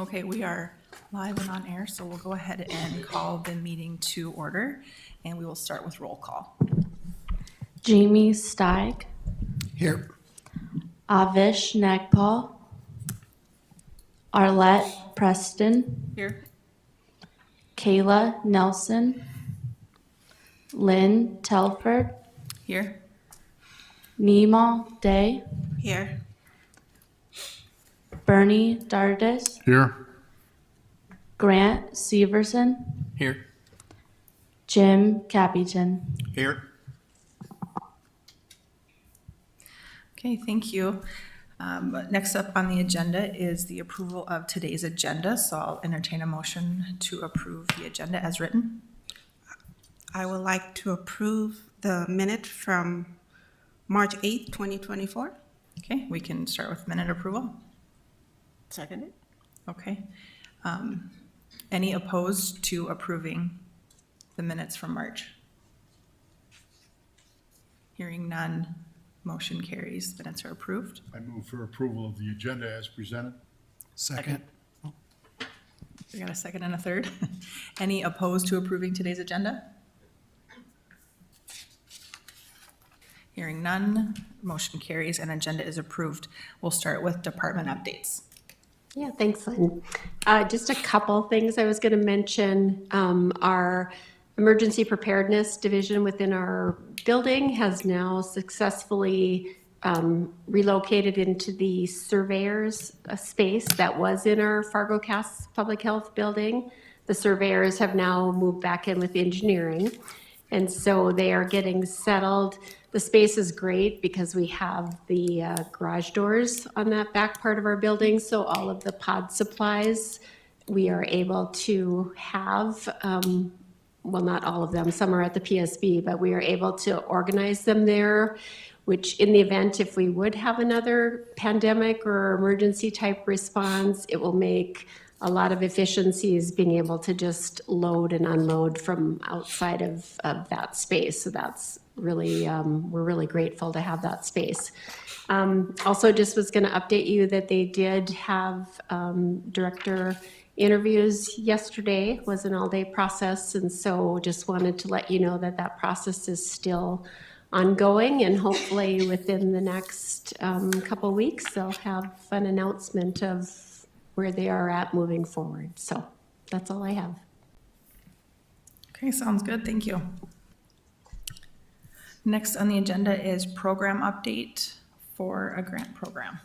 Okay, we are live and on air, so we'll go ahead and call the meeting to order, and we will start with roll call. Jamie Steig, Here. Avish Nagpal, Arlette Preston, Here. Kayla Nelson, Lynn Telford, Here. Nima Day, Here. Bernie Dardis, Here. Grant Severson, Here. Jim Capitan. Here. Okay, thank you. Next up on the agenda is the approval of today's agenda, so I'll entertain a motion to approve the agenda as written. I would like to approve the minute from March 8th, 2024. Okay, we can start with minute approval. Seconded. Okay. Any opposed to approving the minutes from March? Hearing none, motion carries. Minutes are approved. I move for approval of the agenda as presented. Second. We got a second and a third. Any opposed to approving today's agenda? Hearing none, motion carries and agenda is approved. We'll start with department updates. Yeah, thanks, Lynn. Just a couple things I was going to mention. Our emergency preparedness division within our building has now successfully relocated into the surveyor's space that was in our Fargo Cass Public Health building. The surveyors have now moved back in with engineering, and so they are getting settled. The space is great because we have the garage doors on that back part of our building, so all of the pod supplies we are able to have, well, not all of them, some are at the PSB, but we are able to organize them there, which in the event if we would have another pandemic or emergency type response, it will make a lot of efficiencies being able to just load and unload from outside of that space. So that's really, we're really grateful to have that space. Also just was gonna update you that they did have director interviews yesterday, was an all-day process. And so just wanted to let you know that that process is still ongoing, and hopefully within the next couple weeks, they'll have an announcement of where they are at moving forward. So that's all I have. Okay, sounds good. Thank you. Next on the agenda is program update for a grant program.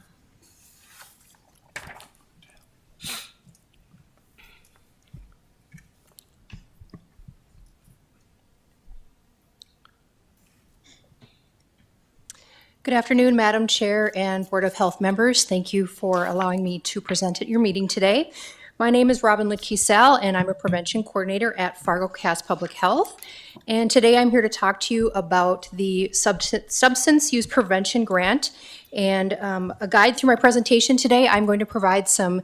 Good afternoon, Madam Chair and Board of Health members. Thank you for allowing me to present at your meeting today. My name is Robin Litkey-Sal, and I'm a prevention coordinator at Fargo Cass Public Health. And today I'm here to talk to you about the Substance Use Prevention Grant. And a guide through my presentation today, I'm going to provide some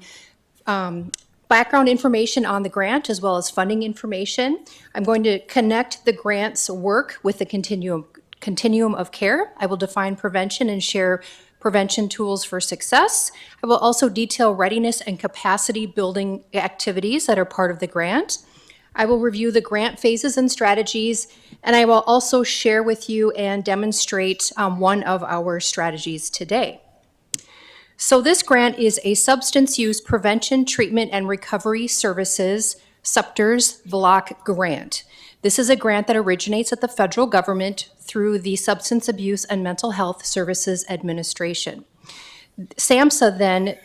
background information on the grant as well as funding information. I'm going to connect the grant's work with the continuum of care. I will define prevention and share prevention tools for success. I will also detail readiness and capacity building activities that are part of the grant. I will review the grant phases and strategies, and I will also share with you and demonstrate one of our strategies today. So this grant is a Substance Use Prevention, Treatment, and Recovery Services SUPTRS block grant. This is a grant that originates at the federal government through the Substance Abuse and Mental Health Services Administration. SAMHSA then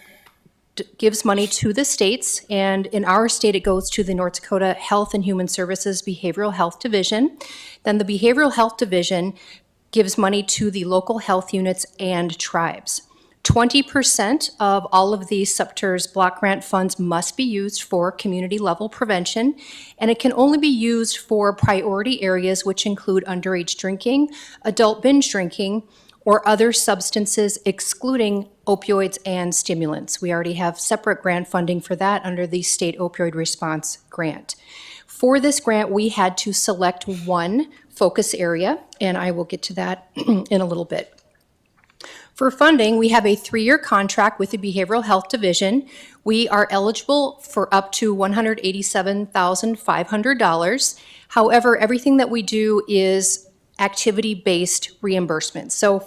gives money to the states, and in our state it goes to the North Dakota Health and Human Services Behavioral Health Division. Then the Behavioral Health Division gives money to the local health units and tribes. 20% of all of these SUPTRS block grant funds must be used for community level prevention, and it can only be used for priority areas which include underage drinking, adult binge drinking, or other substances excluding opioids and stimulants. We already have separate grant funding for that under the State Opioid Response Grant. For this grant, we had to select one focus area, and I will get to that in a little bit. For funding, we have a 3-year contract with the Behavioral Health Division. We are eligible for up to $187,500. However, everything that we do is activity-based reimbursement. So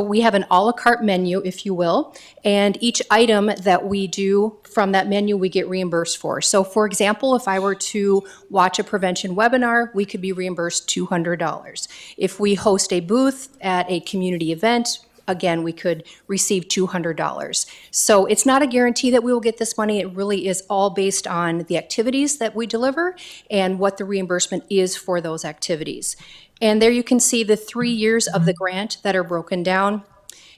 we have an à la carte menu, if you will, and each item that we do from that menu, we get reimbursed for. So for example, if I were to watch a prevention webinar, we could be reimbursed $200. If we host a booth at a community event, again, we could receive $200. So it's not a guarantee that we will get this money. It really is all based on the activities that we deliver and what the reimbursement is for those activities. And there you can see the 3 years of the grant that are broken down.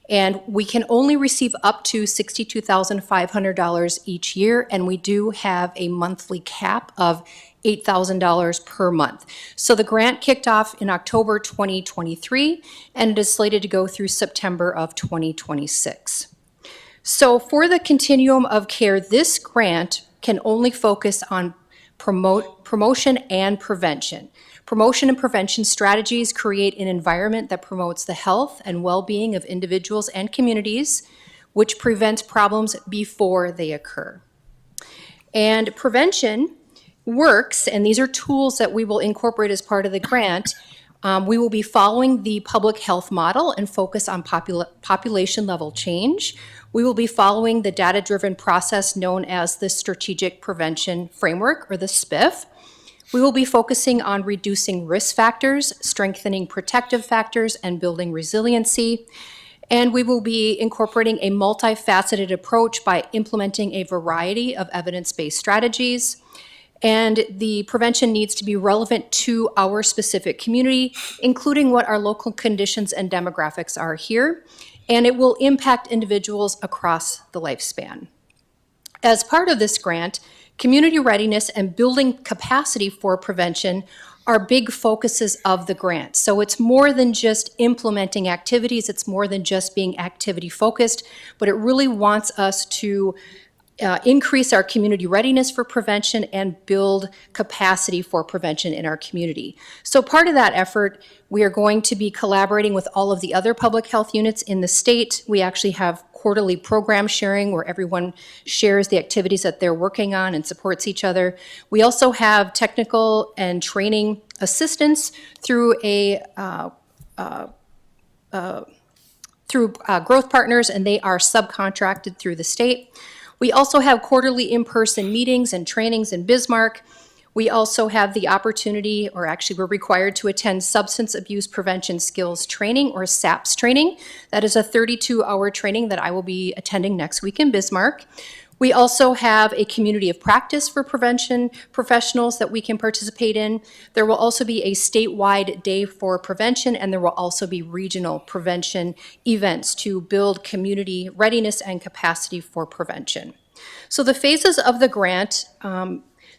And we can only receive up to $62,500 each year, and we do have a monthly cap of $8,000 per month. So the grant kicked off in October 2023, and it is slated to go through September of 2026. So for the continuum of care, this grant can only focus on promotion and prevention. Promotion and prevention strategies create an environment that promotes the health and well-being of individuals and communities, which prevents problems before they occur. And prevention works, and these are tools that we will incorporate as part of the grant. We will be following the public health model and focus on population level change. We will be following the data-driven process known as the Strategic Prevention Framework, or the SPIF. We will be focusing on reducing risk factors, strengthening protective factors, and building resiliency. And we will be incorporating a multifaceted approach by implementing a variety of evidence-based strategies. And the prevention needs to be relevant to our specific community, including what our local conditions and demographics are here. And it will impact individuals across the lifespan. As part of this grant, community readiness and building capacity for prevention are big focuses of the grant. So it's more than just implementing activities, it's more than just being activity focused, but it really wants us to increase our community readiness for prevention and build capacity for prevention in our community. So part of that effort, we are going to be collaborating with all of the other public health units in the state. We actually have quarterly program sharing where everyone shares the activities that they're working on and supports each other. We also have technical and training assistance through growth partners, and they are subcontracted through the state. We also have quarterly in-person meetings and trainings in Bismarck. We also have the opportunity, or actually we're required to attend Substance Abuse Prevention Skills Training, or SAPS training. That is a 32-hour training that I will be attending next week in Bismarck. We also have a community of practice for prevention professionals that we can participate in. There will also be a statewide day for prevention, and there will also be regional prevention events to build community readiness and capacity for prevention. So the phases of the grant,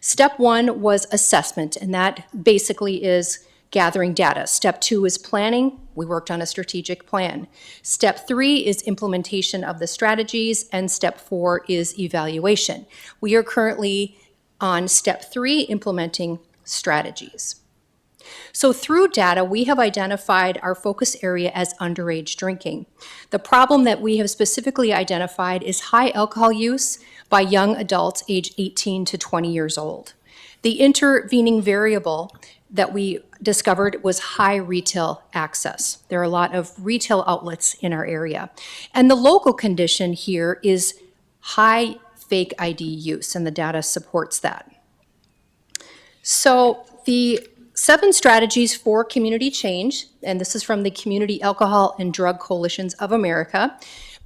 step 1 was assessment, and that basically is gathering data. Step 2 is planning. We worked on a strategic plan. Step 3 is implementation of the strategies, and step 4 is evaluation. We are currently on step 3, implementing strategies. So through data, we have identified our focus area as underage drinking. The problem that we have specifically identified is high alcohol use by young adults aged 18 to 20 years old. The intervening variable that we discovered was high retail access. There are a lot of retail outlets in our area. And the local condition here is high fake ID use, and the data supports that. So the 7 strategies for community change, and this is from the Community Alcohol and Drug Coalitions of America,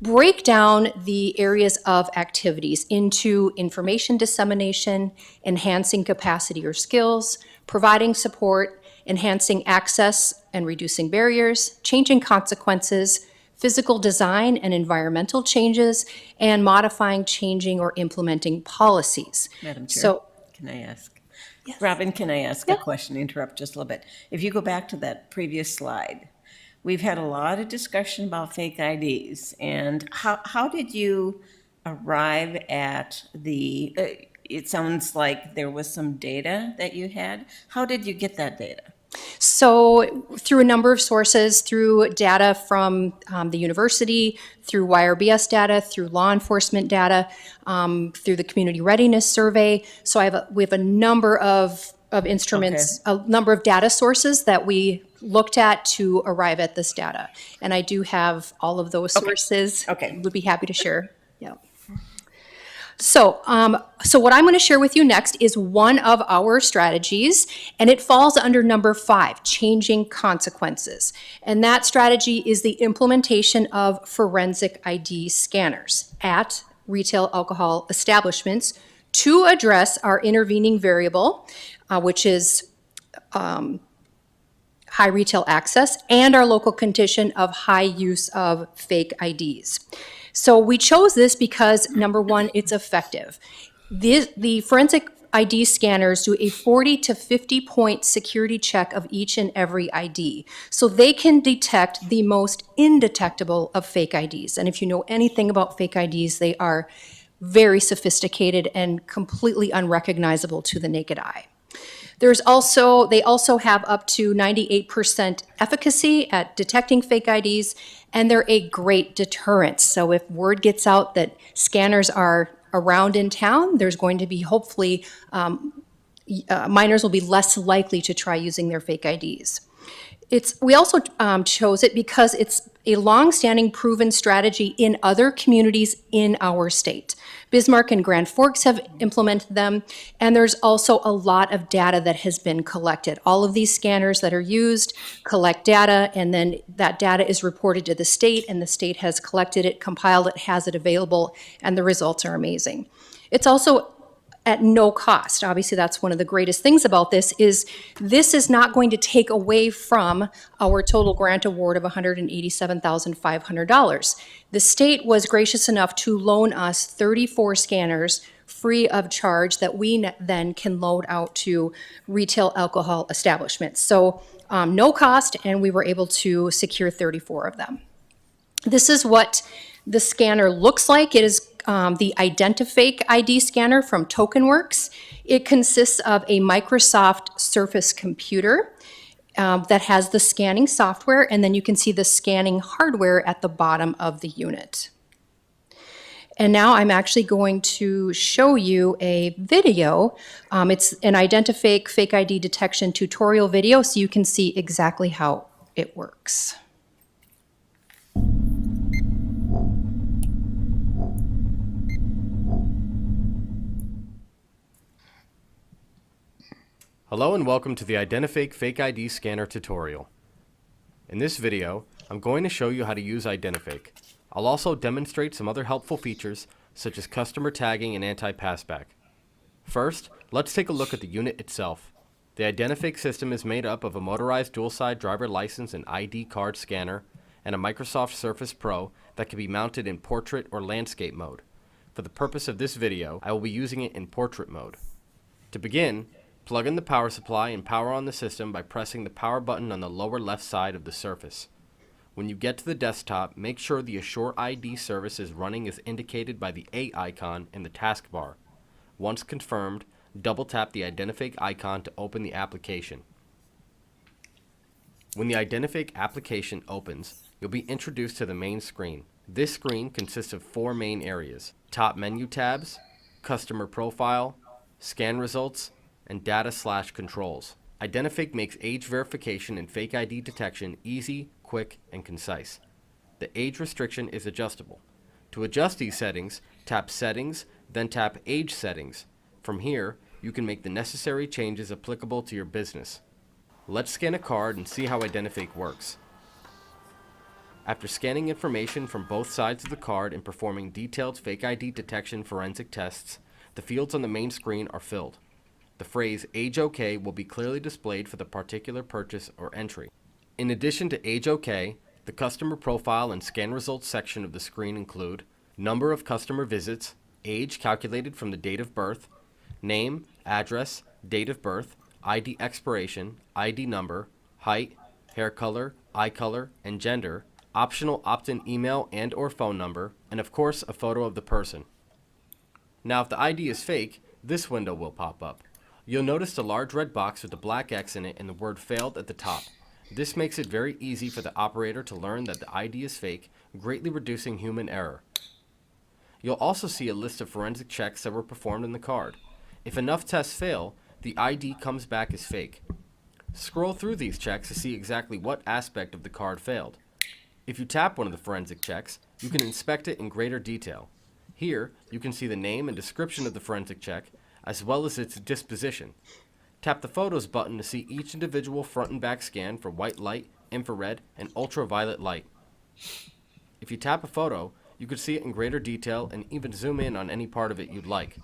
break down the areas of activities into information dissemination, enhancing capacity or skills, providing support, enhancing access and reducing barriers, changing consequences, physical design and environmental changes, and modifying, changing, or implementing policies. Madam Chair, So, can I ask? Yes. Robin, can I ask a question, interrupt just a little bit? If you go back to that previous slide, we've had a lot of discussion about fake IDs, and how did you arrive at it sounds like there was some data that you had. How did you get that data? So through a number of sources, through data from the university, through YRBS data, through law enforcement data, through the community readiness survey. So we have a number of instruments, a number of data sources that we looked at to arrive at this data. And I do have all of those sources. Okay. Would be happy to share. Yeah. So what I'm going to share with you next is one of our strategies, and it falls under number 5, changing consequences. And that strategy is the implementation of forensic ID scanners at retail alcohol establishments to address our intervening variable, which is high retail access and our local condition of high use of fake IDs. So we chose this because, number one, it's effective. The forensic ID scanners do a 40 to 50 point security check of each and every ID. So they can detect the most indetectable of fake IDs. And if you know anything about fake IDs, they are very sophisticated and completely unrecognizable to the naked eye. They also have up to 98% efficacy at detecting fake IDs, and they're a great deterrent. So if word gets out that scanners are around in town, there's going to be hopefully minors will be less likely to try using their fake IDs. We also chose it because it's a long-standing proven strategy in other communities in our state. Bismarck and Grand Forks have implemented them, and there's also a lot of data that has been collected. All of these scanners that are used collect data, and then that data is reported to the state, and the state has collected it, compiled it, has it available, and the results are amazing. It's also at no cost. Obviously, that's one of the greatest things about this is not going to take away from our total grant award of $187,500. The state was gracious enough to loan us 34 scanners free of charge that we then can load out to retail alcohol establishments. So no cost, and we were able to secure 34 of them. This is what the scanner looks like. It is the Identifake ID scanner from TokenWorks. It consists of a Microsoft Surface computer that has the scanning software, and then you can see the scanning hardware at the bottom of the unit. And now I'm actually going to show you a video. It's an Identifake fake ID detection tutorial video, so you can see exactly how it works. Hello and welcome to the Identifake Fake ID Scanner tutorial. In this video, I'm going to show you how to use Identifake. I'll also demonstrate some other helpful features such as customer tagging and anti-passback. First, let's take a look at the unit itself. The Identifake system is made up of a motorized dual-side driver license and ID card scanner and a Microsoft Surface Pro that can be mounted in portrait or landscape mode. For the purpose of this video, I will be using it in portrait mode. To begin, plug in the power supply and power on the system by pressing the power button on the lower left side of the Surface. When you get to the desktop, make sure the Assure ID service is running as indicated by the A icon in the taskbar. Once confirmed, double tap the Identifake icon to open the application. When the Identifake application opens, you'll be introduced to the main screen. This screen consists of 4 main areas: top menu tabs, customer profile, scan results, and data/controls. Identifake makes age verification and fake ID detection easy, quick, and concise. The age restriction is adjustable. To adjust these settings, tap Settings, then tap Age Settings. From here, you can make the necessary changes applicable to your business. Let's scan a card and see how Identifake works. After scanning information from both sides of the card and performing detailed fake ID detection forensic tests, the fields on the main screen are filled. The phrase Age OK will be clearly displayed for the particular purchase or entry. In addition to Age OK, the customer profile and scan results section of the screen include number of customer visits, age calculated from the date of birth, name, address, date of birth, ID expiration, ID number, height, hair color, eye color, and gender, optional opt-in email and/or phone number, and of course a photo of the person. Now if the ID is fake, this window will pop up. You'll notice the large red box with the black X in it and the word failed at the top. This makes it very easy for the operator to learn that the ID is fake, greatly reducing human error. You'll also see a list of forensic checks that were performed in the card. If enough tests fail, the ID comes back as fake. Scroll through these checks to see exactly what aspect of the card failed. If you tap one of the forensic checks, you can inspect it in greater detail. Here, you can see the name and description of the forensic check, as well as its disposition. Tap the Photos button to see each individual front and back scan for white light, infrared, and ultraviolet light. If you tap a photo, you can see it in greater detail and even zoom in on any part of it you'd like.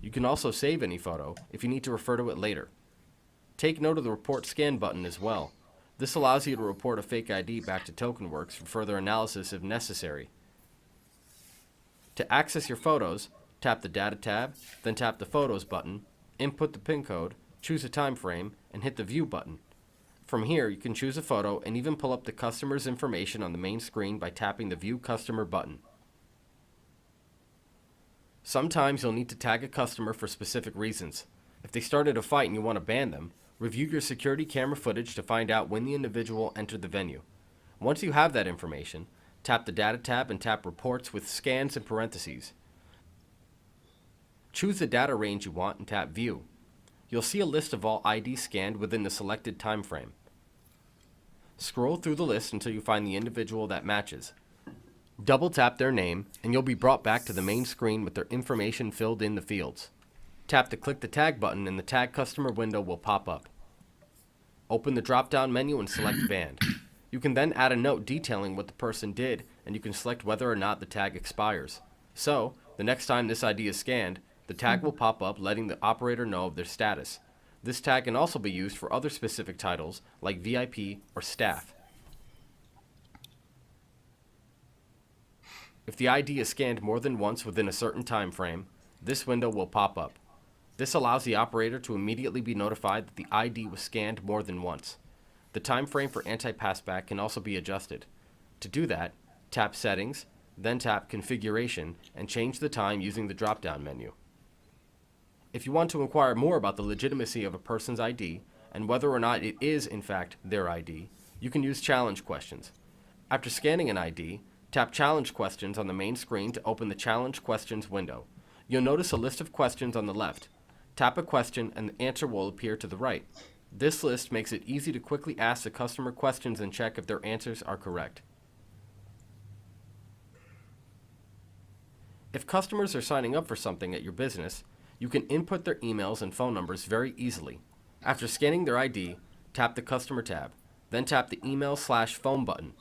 You can also save any photo if you need to refer to it later. Take note of the Report Scan button as well. This allows you to report a fake ID back to TokenWorks for further analysis if necessary. To access your photos, tap the Data tab, then tap the Photos button, input the PIN code, choose a time frame, and hit the View button. From here, you can choose a photo and even pull up the customer's information on the main screen by tapping the View Customer button. Sometimes you'll need to tag a customer for specific reasons. If they started a fight and you want to ban them, review your security camera footage to find out when the individual entered the venue. Once you have that information, tap the Data tab and tap Reports with Scans in parentheses. Choose the data range you want and tap View. You'll see a list of all IDs scanned within the selected time frame. Scroll through the list until you find the individual that matches. Double tap their name and you'll be brought back to the main screen with their information filled in the fields. Tap the Click the Tag button and the Tag Customer window will pop up. Open the drop-down menu and select Banned. You can then add a note detailing what the person did, and you can select whether or not the tag expires. So, the next time this ID is scanned, the tag will pop up letting the operator know of their status. This tag can also be used for other specific titles like VIP or Staff. If the ID is scanned more than once within a certain time frame, this window will pop up. This allows the operator to immediately be notified that the ID was scanned more than once. The time frame for anti-passback can also be adjusted. To do that, tap Settings, then tap Configuration, and change the time using the drop-down menu. If you want to inquire more about the legitimacy of a person's ID and whether or not it is, in fact, their ID, you can use challenge questions. After scanning an ID, tap Challenge Questions on the main screen to open the Challenge Questions window. You'll notice a list of questions on the left. Tap a question and the answer will appear to the right. This list makes it easy to quickly ask the customer questions and check if their answers are correct. If customers are signing up for something at your business, you can input their emails and phone numbers very easily. After scanning their ID, tap the Customer tab, then tap the Email/Phone button.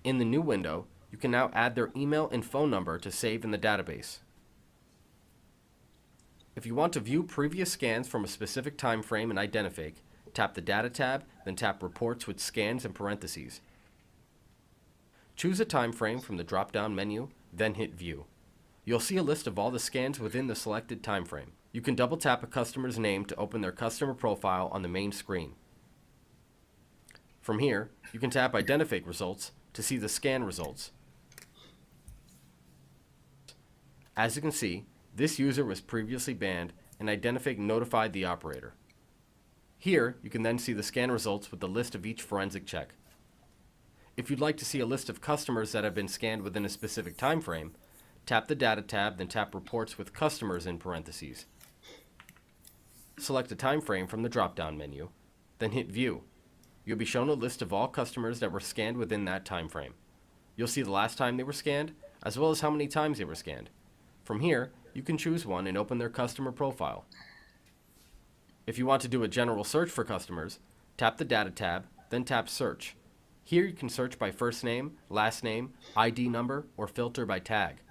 In the new window, you can now add their email and phone number to save in the database. If you want to view previous scans from a specific time frame in Identifake, tap the Data tab, then tap Reports with Scans in parentheses. Choose a time frame from the drop-down menu, then hit View. You'll see a list of all the scans within the selected time frame. You can double tap a customer's name to open their customer profile on the main screen. From here, you can tap Identifake Results to see the scan results. As you can see, this user was previously banned and Identifake notified the operator. Here, you can then see the scan results with the list of each forensic check. If you'd like to see a list of customers that have been scanned within a specific time frame, tap the Data tab, then tap Reports with Customers in parentheses. Select a time frame from the drop-down menu, then hit View. You'll be shown a list of all customers that were scanned within that time frame. You'll see the last time they were scanned, as well as how many times they were scanned. From here, you can choose one and open their customer profile. If you want to do a general search for customers, tap the Data tab, then tap Search. Here you can search by first name, last name, ID number, or filter by tag.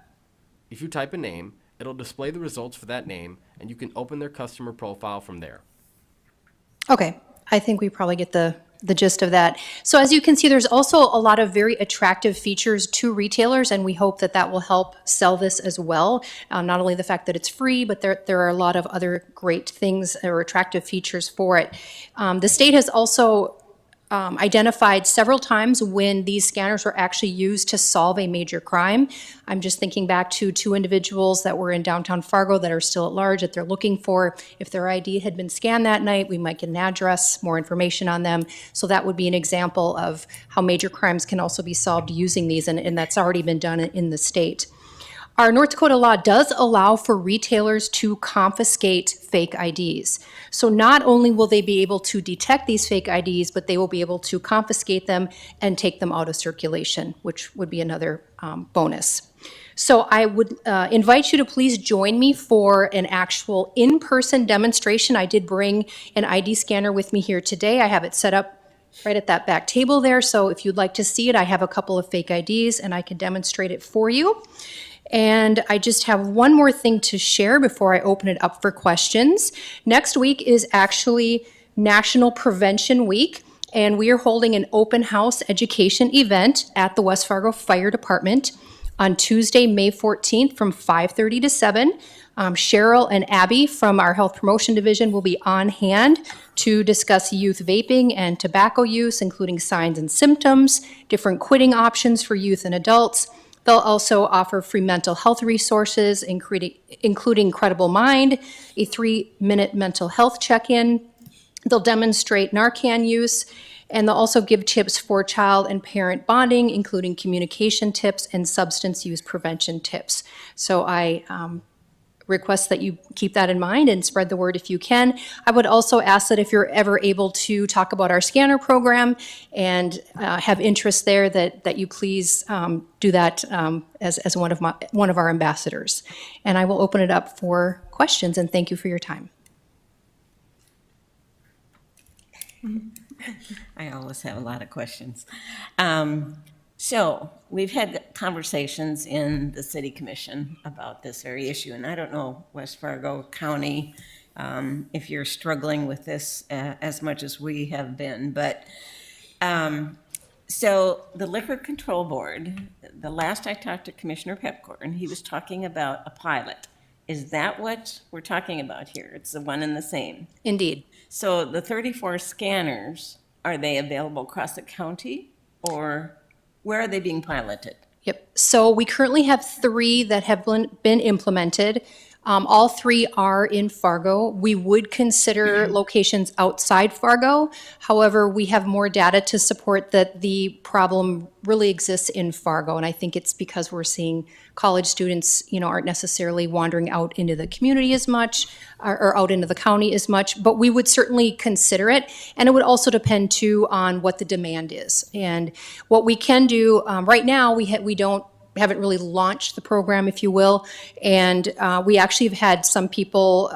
If you type a name, it'll display the results for that name, and you can open their customer profile from there. Okay, I think we probably get the gist of that. So as you can see, there's also a lot of very attractive features to retailers, and we hope that that will help sell this as well. Not only the fact that it's free, but there are a lot of other great things or attractive features for it. The state has also identified several times when these scanners were actually used to solve a major crime. I'm just thinking back to 2 individuals that were in downtown Fargo that are still at large that they're looking for. If their ID had been scanned that night, we might get an address, more information on them. So that would be an example of how major crimes can also be solved using these, and that's already been done in the state. Our North Dakota law does allow for retailers to confiscate fake IDs. So not only will they be able to detect these fake IDs, but they will be able to confiscate them and take them out of circulation, which would be another bonus. So I would invite you to please join me for an actual in-person demonstration. I did bring an ID scanner with me here today. I have it set up right at that back table there. So if you'd like to see it, I have a couple of fake IDs and I can demonstrate it for you. And I just have one more thing to share before I open it up for questions. Next week is actually National Prevention Week, and we are holding an open house education event at the West Fargo Fire Department on Tuesday, May 14th from 5:30 to 7. Cheryl and Abby from our Health Promotion Division will be on hand to discuss youth vaping and tobacco use, including signs and symptoms, different quitting options for youth and adults. They'll also offer free mental health resources, including Credible Mind, a 3-minute mental health check-in. They'll demonstrate Narcan use, and they'll also give tips for child and parent bonding, including communication tips and substance use prevention tips. So I request that you keep that in mind and spread the word if you can. I would also ask that if you're ever able to talk about our scanner program and have interest there, that you please do that as one of our ambassadors. And I will open it up for questions, and thank you for your time. I always have a lot of questions. So we've had conversations in the city commission about this very issue, and I don't know, West Fargo County, if you're struggling with this as much as we have been, but so the Liquor Control Board, the last I talked to Commissioner Pepcorn, he was talking about a pilot. Is that what we're talking about here? It's the one and the same. Indeed. So the 34 scanners, are they available across the county, or where are they being piloted? Yep. So we currently have 3 that have been implemented. All 3 are in Fargo. We would consider locations outside Fargo. However, we have more data to support that the problem really exists in Fargo. And I think it's because we're seeing college students, aren't necessarily wandering out into the community as much or out into the county as much. But we would certainly consider it. And it would also depend too on what the demand is. And what we can do right now, we haven't really launched the program, if you will. And we actually have had some people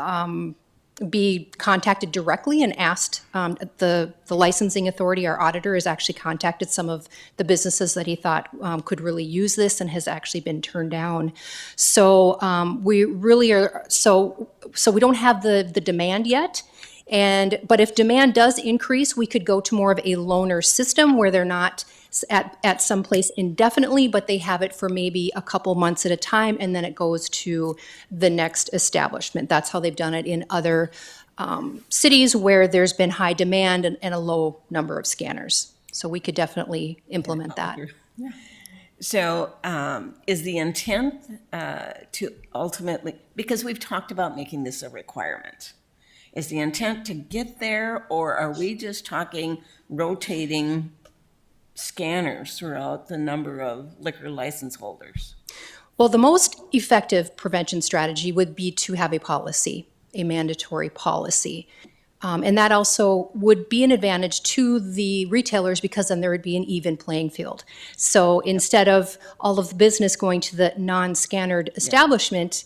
be contacted directly and asked, the licensing authority, our auditor, has actually contacted some of the businesses that he thought could really use this and has actually been turned down. So we really are, so we don't have the demand yet. But if demand does increase, we could go to more of a loaner system where they're not at some place indefinitely, but they have it for maybe a couple months at a time, and then it goes to the next establishment. That's how they've done it in other cities where there's been high demand and a low number of scanners. So we could definitely implement that. So is the intent to ultimately, because we've talked about making this a requirement, is the intent to get there, or are we just talking rotating scanners throughout the number of liquor license holders? Well, the most effective prevention strategy would be to have a policy, a mandatory policy. And that also would be an advantage to the retailers because then there would be an even playing field. So instead of all of the business going to the non-scannered establishment,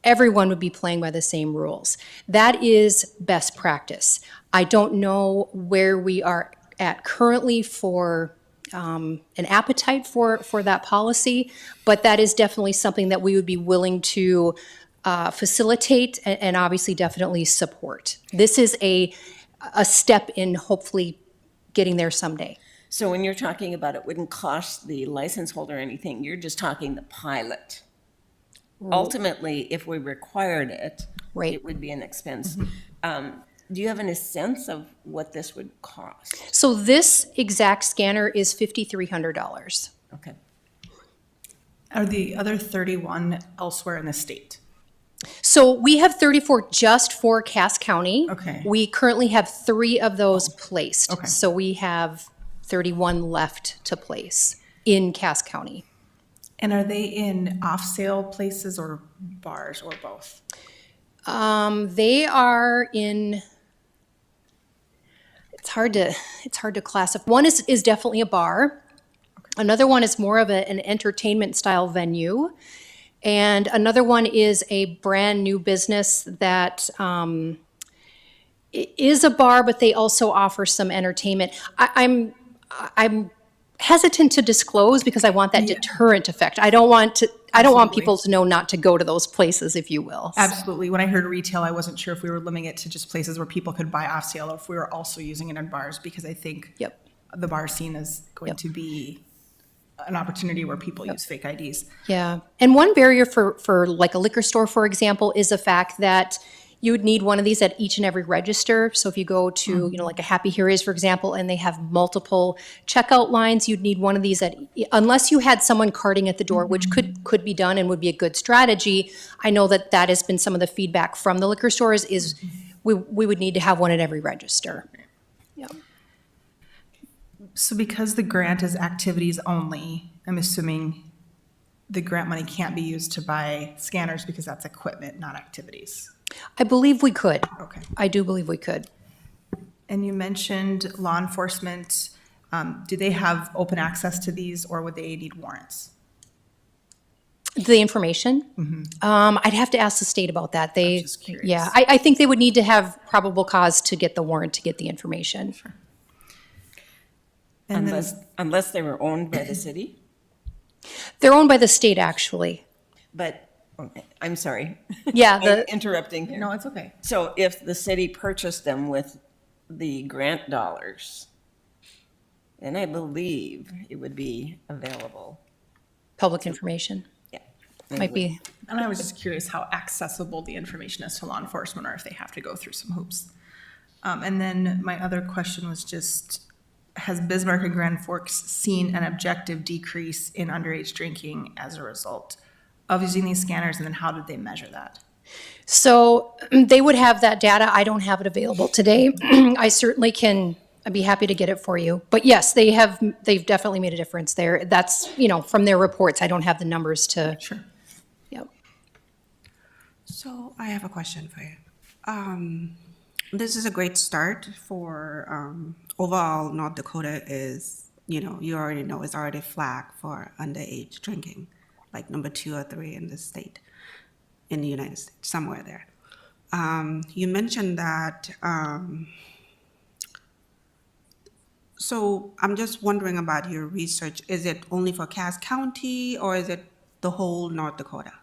everyone would be playing by the same rules. That is best practice. I don't know where we are at currently for an appetite for that policy, but that is definitely something that we would be willing to facilitate and obviously definitely support. This is a step in hopefully getting there someday. So when you're talking about it wouldn't cost the license holder anything, you're just talking the pilot. Ultimately, if we required it, Right. it would be an expense. do you have any sense of what this would cost? So this exact scanner is $5,300. Okay. Are the other 31 elsewhere in the state? So we have 34 just for Cass County. Okay. We currently have 3 of those placed. Okay. So we have 31 left to place in Cass County. And are they in off-sale places or bars or both? They are in, it's hard to classify. One is definitely a bar. Another one is more of an entertainment style venue. And another one is a brand new business that is a bar, but they also offer some entertainment. I'm hesitant to disclose because I want that deterrent effect. I don't want people to know not to go to those places, if you will. Absolutely. When I heard retail, I wasn't sure if we were limiting it to just places where people could buy off sale or if we were also using it in bars, because I think Yep. the bar scene is going Yep. to be an opportunity where people use fake IDs. Yeah. And one barrier for like a liquor store, for example, is the fact that you would need one of these at each and every register. So if you go to, like a Happy Heroes, for example, and they have multiple checkout lines, you'd need one of these unless you had someone carting at the door, which could be done and would be a good strategy. I know that has been some of the feedback from the liquor stores is we would need to have one at every register. Yeah. So because the grant is activities only, I'm assuming the grant money can't be used to buy scanners because that's equipment, not activities. I believe we could. Okay. I do believe we could. And you mentioned law enforcement. Do they have open access to these or would they need warrants? The information? I'd have to ask the state about that. They, just curious. yeah, I think they would need to have probable cause to get the warrant to get the information. And then, Unless they were owned by the city? They're owned by the state, actually. But, okay, I'm sorry. Yeah, I'm interrupting here. no, it's okay. So if the city purchased them with the grant dollars, then I believe it would be available. public information. Yeah. Might be, And I was just curious how accessible the information is to law enforcement or if they have to go through some hoops. And then my other question was just, has Bismarck and Grand Forks seen an objective decrease in underage drinking as a result of using these scanners? And then how did they measure that? so they would have that data. I don't have it available today. I certainly can, I'd be happy to get it for you. But yes, they've definitely made a difference there. That's, from their reports. I don't have the numbers to, Sure. yep. So I have a question for you. This is a great start for overall North Dakota is, you already know it's already flagged for underage drinking, like number 2 or 3 in the state, in the United States, somewhere there. You mentioned that, so I'm just wondering about your research. Is it only for Cass County or is it the whole North Dakota?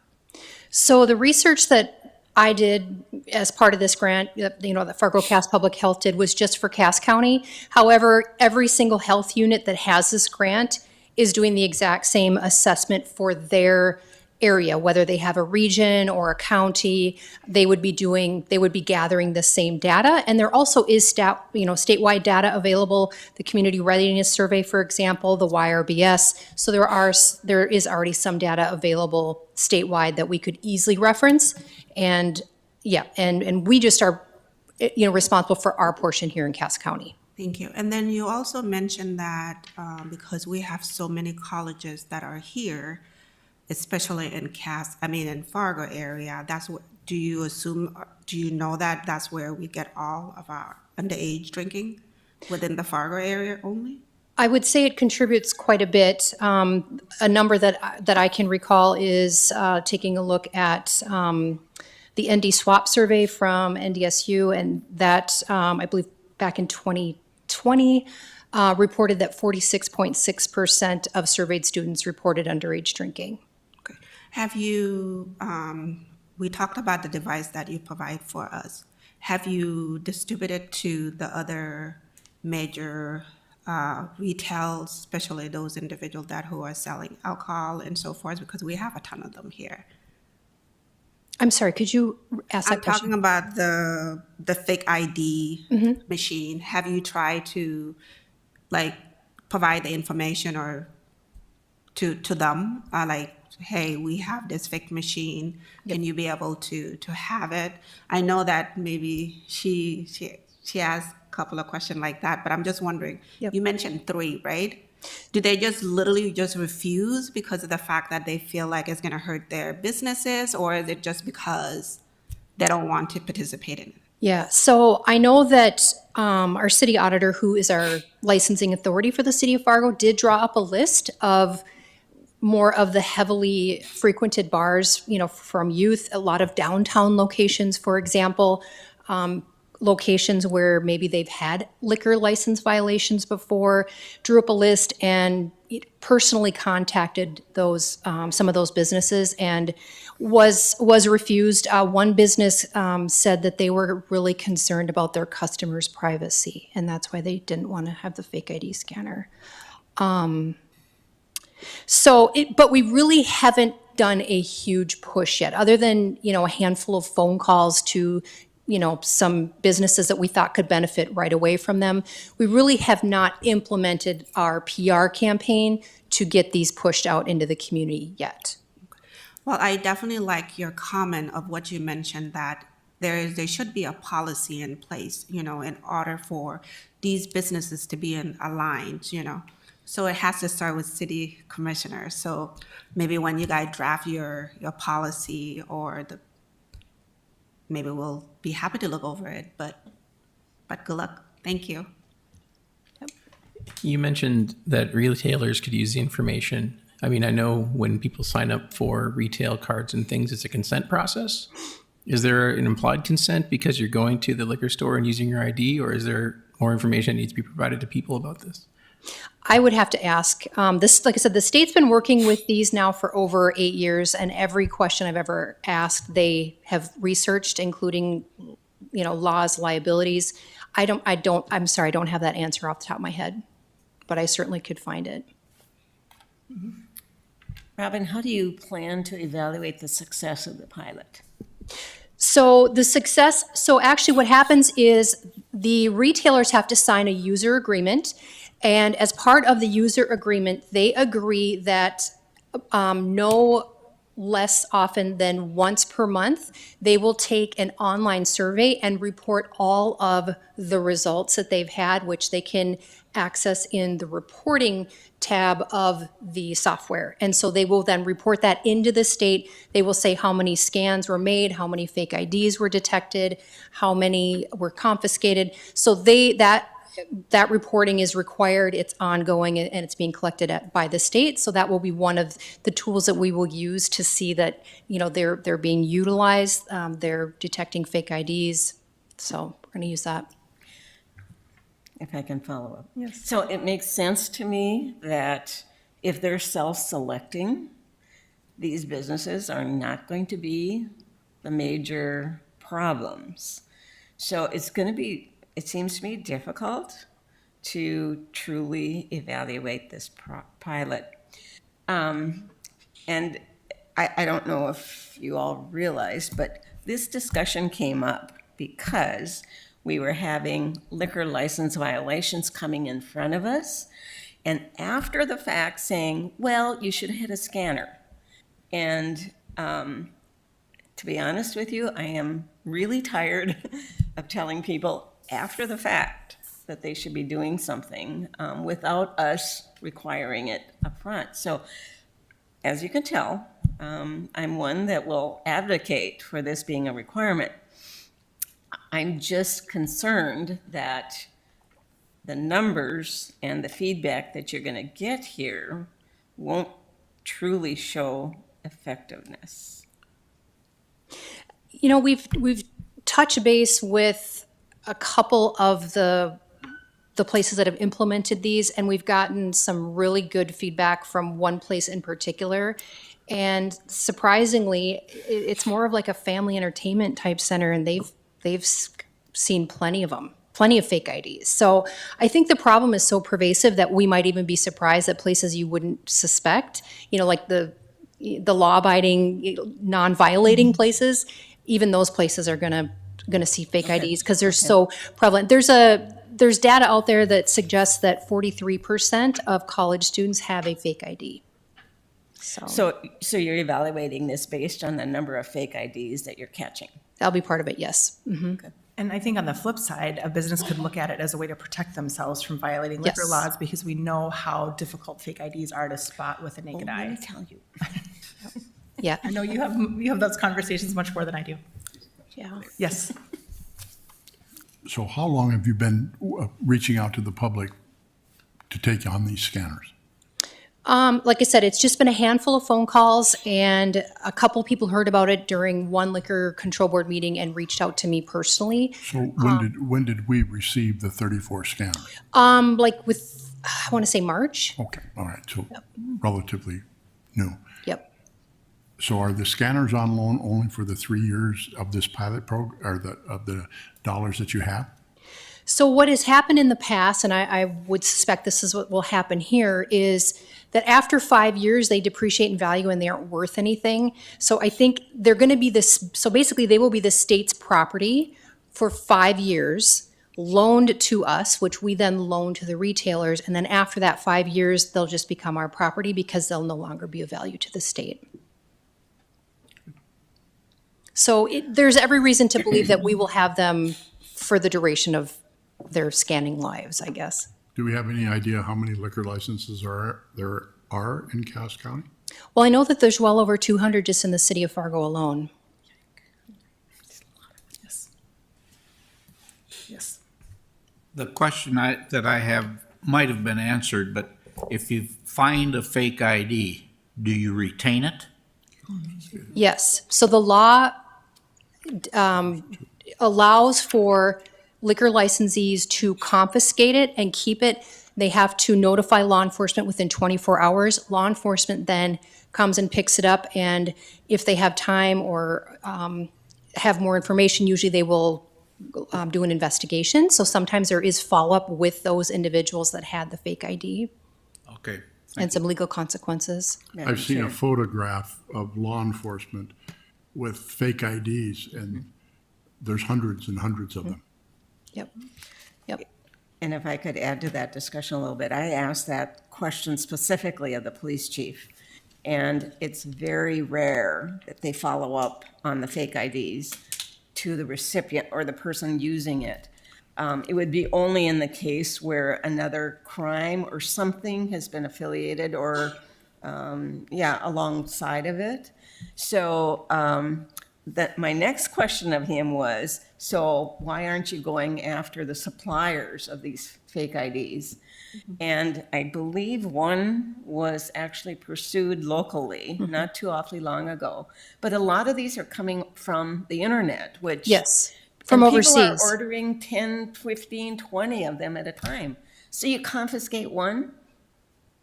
So the research that I did as part of this grant, that Fargo Cass Public Health did was just for Cass County. However, every single health unit that has this grant is doing the exact same assessment for their area, whether they have a region or a county. They would be gathering the same data. And there also is statewide data available, the Community Readiness Survey, for example, the YRBS. So there is already some data available statewide that we could easily reference. And yeah, and we just are, responsible for our portion here in Cass County. Thank you. And then you also mentioned that because we have so many colleges that are here, especially in Fargo area, do you know that that's where we get all of our underage drinking within the Fargo area only? I would say it contributes quite a bit. A number that I can recall is taking a look at the ND SWAP survey from NDSU, and that, I believe back in 2020, reported that 46.6% of surveyed students reported underage drinking. Okay. Have you, we talked about the device that you provide for us. Have you distributed to the other major retail, especially those individuals who are selling alcohol and so forth, because we have a ton of them here? I'm sorry, could you ask I'm that question? talking about the fake ID machine. Have you tried to like provide the information or to them, like, hey, we have this fake machine. Can you be able to have it? I know that maybe she asked a couple of questions like that, but I'm just wondering. Yep. You mentioned 3, right? Do they just literally just refuse because of the fact that they feel like it's going to hurt their businesses, or is it just because they don't want to participate in it? Yeah, so I know that our city auditor, who is our licensing authority for the city of Fargo, did draw up a list of more of the heavily frequented bars, you know, from youth, a lot of downtown locations, for example, locations where maybe they've had liquor license violations before, drew up a list and personally contacted those, some of those businesses and was refused. One business said that they were really concerned about their customers' privacy, and that's why they didn't want to have the fake ID scanner. But we really haven't done a huge push yet, other than, you know, a handful of phone calls to, you know, some businesses that we thought could benefit right away from them. We really have not implemented our PR campaign to get these pushed out into the community yet. Well, I definitely like your comment of what you mentioned, that there should be a policy in place, you know, in order for these businesses to be aligned, you know. So it has to start with city commissioners. So maybe when you guys draft your policy or maybe we'll be happy to look over it, but good luck. Thank you. You mentioned that retailers could use the information. I mean, I know when people sign up for retail cards and things, it's a consent process. Is there an implied consent because you're going to the liquor store and using your ID, or is there more information that needs to be provided to people about this? I would have to ask. This, like I said, the state's been working with these now for over 8 years, and every question I've ever asked, they have researched, including, you know, laws, liabilities. I'm sorry, I don't have that answer off the top of my head, but I certainly could find it. Robin, how do you plan to evaluate the success of the pilot? So the success, so actually what happens is the retailers have to sign a user agreement. And as part of the user agreement, they agree that no less often than once per month, they will take an online survey and report all of the results that they've had, which they can access in the reporting tab of the software. And so they will then report that into the state. They will say how many scans were made, how many fake IDs were detected, how many were confiscated. So that reporting is required, it's ongoing, and it's being collected by the state. So that will be one of the tools that we will use to see that, you know, they're being utilized, they're detecting fake IDs. So we're going to use that. If I can follow up. Yes. So it makes sense to me that if they're self-selecting, these businesses are not going to be the major problems. So it's going to be, it seems to me, difficult to truly evaluate this pilot. And I don't know if you all realize, but this discussion came up because we were having liquor license violations coming in front of us, and after the fact saying, well, you should hit a scanner. And to be honest with you, I am really tired of telling people after the fact that they should be doing something without us requiring it up front. So as you can tell, I'm one that will advocate for this being a requirement. I'm just concerned that the numbers and the feedback that you're going to get here won't truly show effectiveness. You know, we've touched base with a couple of the places that have implemented these, and we've gotten some really good feedback from one place in particular. And surprisingly, it's more of like a family entertainment type center, and they've seen plenty of them, plenty of fake IDs. So I think the problem is so pervasive that we might even be surprised at places you wouldn't suspect, you know, like the the law-abiding, non-violating places, even those places are gonna see fake IDs because they're so prevalent. There's data out there that suggests that 43% of college students have a fake ID. So So you're evaluating this based on the number of fake IDs that you're catching? that'll be part of it, yes. And I think on the flip side, a business could look at it as a way to protect themselves from violating liquor Yes. laws because we know how difficult fake IDs are to spot with the naked Let me eye. tell you. Yeah, I know you have those conversations much more than I do. yeah. Yes. So how long have you been reaching out to the public to take on these scanners? Like I said, it's just been a handful of phone calls, and a couple people heard about it during one liquor control board meeting and reached out to me personally. So when did we receive the 34 scanners? Like with, I want to say March. Okay, all right, so relatively new. Yep. So are the scanners on loan only for the 3 years of this pilot program, or of the dollars that you have? So what has happened in the past, and I would suspect this is what will happen here, is that after 5 years, they depreciate in value and they aren't worth anything. So I think they're going to be this, so basically they will be the state's property for 5 years, loaned to us, which we then loan to the retailers. And then after that 5 years, they'll just become our property because they'll no longer be of value to the state. So there's every reason to believe that we will have them for the duration of their scanning lives, I guess. Do we have any idea how many liquor licenses there are in Cass County? Well, I know that there's well over 200 just in the city of Fargo alone. Yes. Yes. The question that I have might have been answered, but if you find a fake ID, do you retain it? Yes. So the law allows for liquor licensees to confiscate it and keep it. They have to notify law enforcement within 24 hours. Law enforcement then comes and picks it up, and if they have time or have more information, usually they will do an investigation. So sometimes there is follow-up with those individuals that had the fake ID Okay. and some legal consequences. I've seen a photograph of law enforcement with fake IDs, and there's hundreds and hundreds of them. Yep. Yep. And if I could add to that discussion a little bit, I asked that question specifically of the police chief. And it's very rare that they follow up on the fake IDs to the recipient or the person using it. It would be only in the case where another crime or something has been affiliated or, alongside of it. So that my next question of him was, so why aren't you going after the suppliers of these fake IDs? And I believe one was actually pursued locally, not too awfully long ago. But a lot of these are coming from the internet, which Yes. From and overseas. People are ordering 10, 15, 20 of them at a time. So you confiscate one,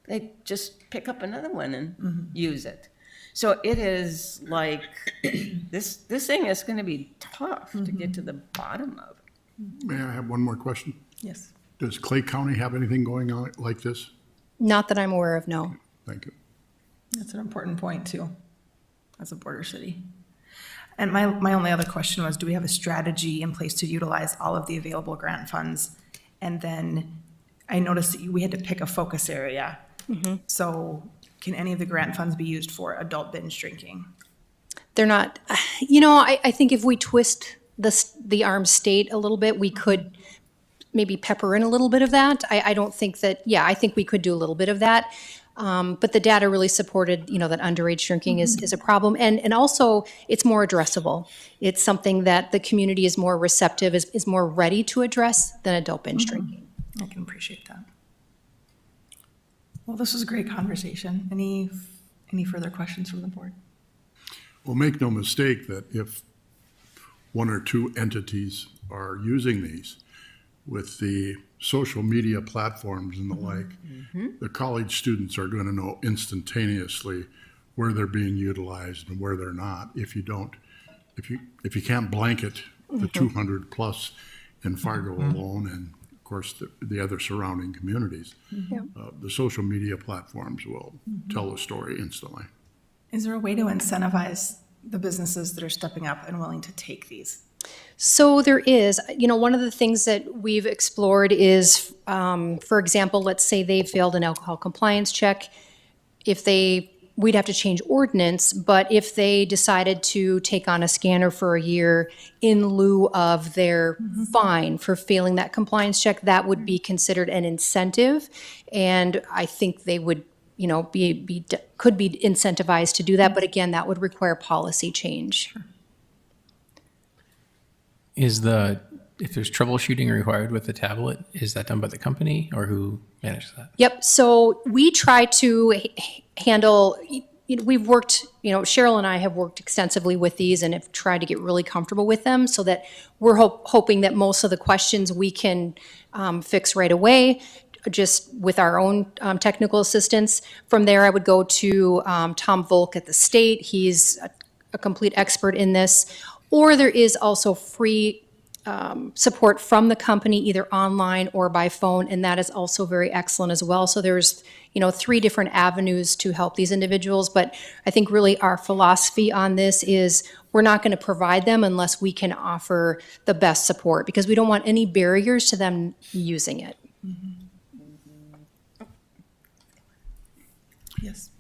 they just pick up another one and use it. So it is like, this thing is going to be tough to get to the bottom of. May I have one more question? Yes. Does Clay County have anything going on like this? Not that I'm aware of, no. Thank you. That's an important point too, as a border city. And my only other question was, do we have a strategy in place to utilize all of the available grant funds? And then I noticed that we had to pick a focus area. So can any of the grant funds be used for adult binge drinking? They're not, I think if we twist the arm state a little bit, we could maybe pepper in a little bit of that. I don't think that, I think we could do a little bit of that. But the data really supported, that underage drinking is a problem. And also, it's more addressable. It's something that the community is more receptive, is more ready to address than adult binge drinking. I can appreciate that. Well, this was a great conversation. Any further questions from the board? Well, make no mistake that if one or two entities are using these with the social media platforms and the like, the college students are going to know instantaneously where they're being utilized and where they're not. If you can't blanket the 200 plus in Fargo alone, and of course the other surrounding communities, the social media platforms will tell the story instantly. Is there a way to incentivize the businesses that are stepping up and willing to take these? So there is, one of the things that we've explored is, for example, let's say they failed an alcohol compliance check. We'd have to change ordinance, but if they decided to take on a scanner for a year in lieu of their fine for failing that compliance check, that would be considered an incentive. And I think they would, could be incentivized to do that. But again, that would require policy change. If there's troubleshooting required with the tablet, is that done by the company or who manages that? Yep. So we try to handle, we've worked, Cheryl and I have worked extensively with these and have tried to get really comfortable with them so that we're hoping that most of the questions we can fix right away, just with our own technical assistance. From there, I would go to Tom Volk at the state. He's a complete expert in this. Or there is also free support from the company, either online or by phone, and that is also very excellent as well. So there's, 3 different avenues to help these individuals. But I think really our philosophy on this is we're not going to provide them unless we can offer the best support, because we don't want any barriers to them using it. Yes.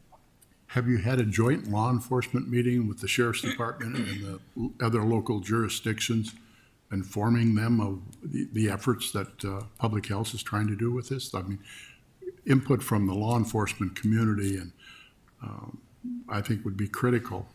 Have you had a joint law enforcement meeting with the sheriff's department and the other local jurisdictions, informing them of the efforts that public health is trying to do with this? I mean, input from the law enforcement community and I think would be critical.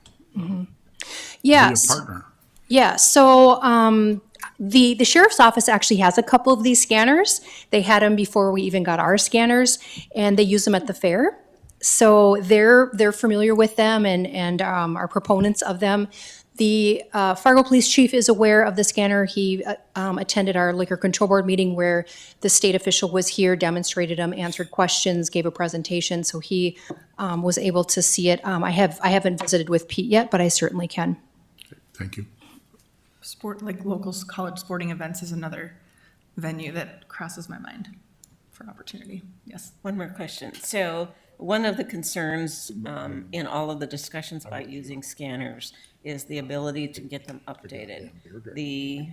Yes. Be a partner. Yeah, so the sheriff's office actually has a couple of these scanners. They had them before we even got our scanners, and they use them at the fair. So they're familiar with them and are proponents of them. The Fargo Police Chief is aware of the scanner. He attended our Liquor Control Board meeting where the state official was here, demonstrated them, answered questions, gave a presentation. So he was able to see it. I haven't visited with Pete yet, but I certainly can. Okay, thank you. Like local college sporting events is another venue that crosses my mind for opportunity. Yes. One more question. So one of the concerns in all of the discussions about using scanners is the ability to get them updated. The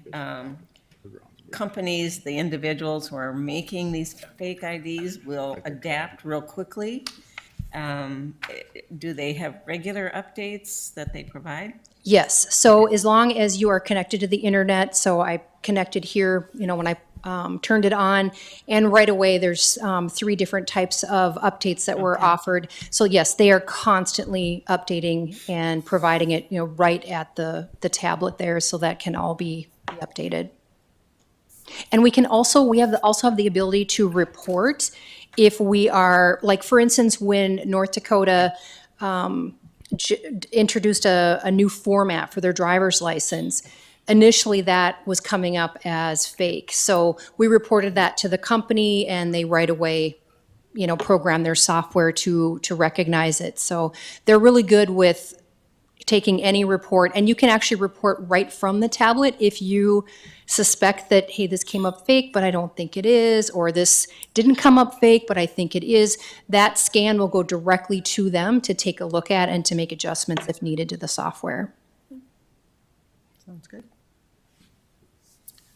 companies, the individuals who are making these fake IDs will adapt real quickly. Do they have regular updates that they provide? Yes, so as long as you are connected to the internet, so I connected here, when I turned it on, and right away there's 3 different types of updates that were offered. So yes, they are constantly updating and providing it, right at the tablet there, so that can all be updated. And we also have the ability to report if we are, like for instance, when North Dakota introduced a new format for their driver's license. Initially, that was coming up as fake. So we reported that to the company, and they right away, programmed their software to recognize it. So they're really good with taking any report, and you can actually report right from the tablet if you suspect that, hey, this came up fake, but I don't think it is, or this didn't come up fake, but I think it is. That scan will go directly to them to take a look at and to make adjustments if needed to the software. Sounds good.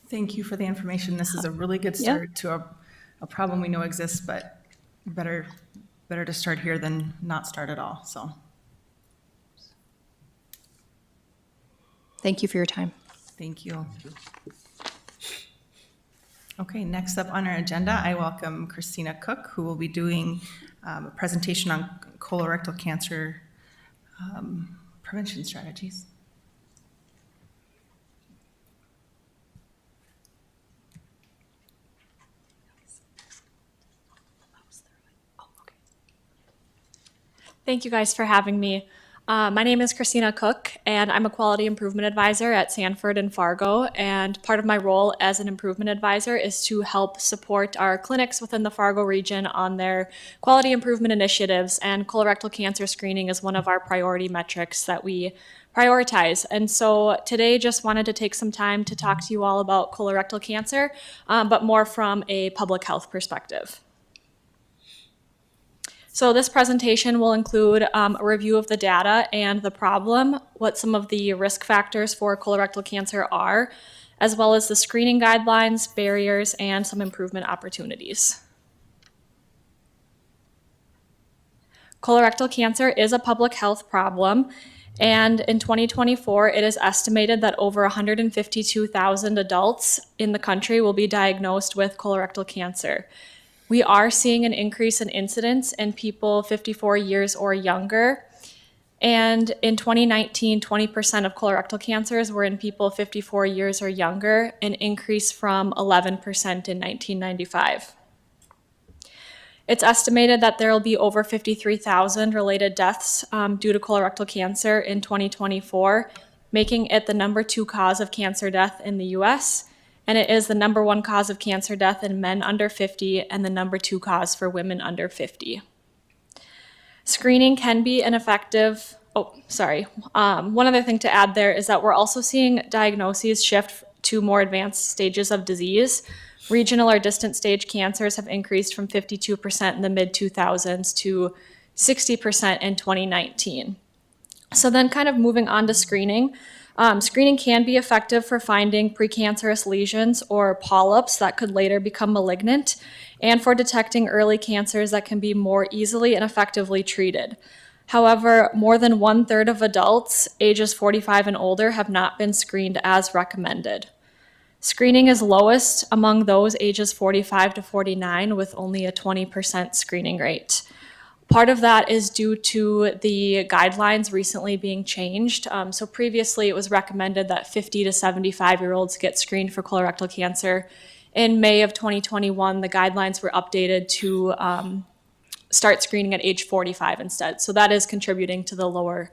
Thank you for the information. This is a really good start to a problem we know exists, but better to start here than not start at all, so. Thank you for your time. Thank you. Okay, next up on our agenda, I welcome Christina Cook, who will be doing a presentation on colorectal cancer prevention strategies. Thank you guys for having me. My name is Christina Cook, and I'm a quality improvement advisor at Sanford and Fargo. And part of my role as an improvement advisor is to help support our clinics within the Fargo region on their quality improvement initiatives. And colorectal cancer screening is one of our priority metrics that we prioritize. And so today just wanted to take some time to talk to you all about colorectal cancer, but more from a public health perspective. So this presentation will include a review of the data and the problem, what some of the risk factors for colorectal cancer are, as well as the screening guidelines, barriers, and some improvement opportunities. Colorectal cancer is a public health problem, and in 2024, it is estimated that over 152,000 adults in the country will be diagnosed with colorectal cancer. We are seeing an increase in incidence in people 54 years or younger. And in 2019, 20% of colorectal cancers were in people 54 years or younger, an increase from 11% in 1995. It's estimated that there will be over 53,000 related deaths due to colorectal cancer in 2024, making it the #2 cause of cancer death in the US. And it is the #1 cause of cancer death in men under 50 and the #2 cause for women under 50. Screening can be an effective, one other thing to add there is that we're also seeing diagnoses shift to more advanced stages of disease. Regional or distant stage cancers have increased from 52% in the mid-2000s to 60% in 2019. So then kind of moving on to screening. Screening can be effective for finding precancerous lesions or polyps that could later become malignant, and for detecting early cancers that can be more easily and effectively treated. However, more than 1/3 of adults ages 45 and older have not been screened as recommended. Screening is lowest among those ages 45 to 49 with only a 20% screening rate. Part of that is due to the guidelines recently being changed. So previously it was recommended that 50 to 75-year-olds get screened for colorectal cancer. In May of 2021, the guidelines were updated to start screening at age 45 instead. So that is contributing to the lower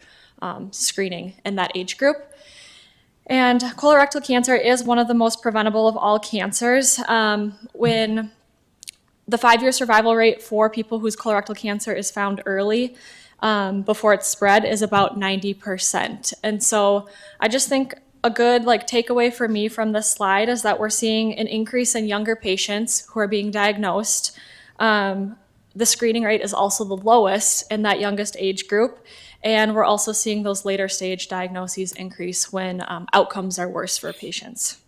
screening in that age group. And colorectal cancer is one of the most preventable of all cancers. When the 5-year survival rate for people whose colorectal cancer is found early before it's spread is about 90%. And so I just think a good takeaway for me from this slide is that we're seeing an increase in younger patients who are being diagnosed. The screening rate is also the lowest in that youngest age group. And we're also seeing those later stage diagnoses increase when outcomes are worse for patients.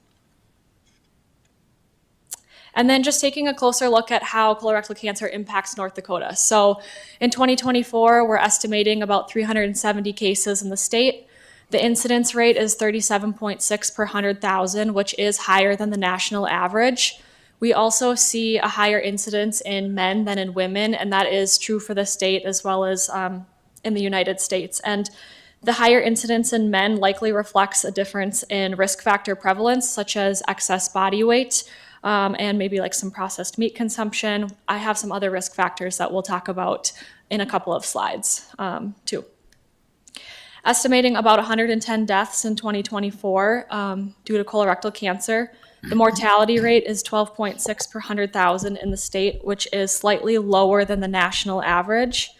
And then just taking a closer look at how colorectal cancer impacts North Dakota. So in 2024, we're estimating about 370 cases in the state. The incidence rate is 37.6 per 100,000, which is higher than the national average. We also see a higher incidence in men than in women, and that is true for the state as well as in the United States. And the higher incidence in men likely reflects a difference in risk factor prevalence, such as excess body weight, and maybe some processed meat consumption. I have some other risk factors that we'll talk about in a couple of slides too. Estimating about 110 deaths in 2024 due to colorectal cancer. The mortality rate is 12.6 per 100,000 in the state, which is slightly lower than the national average.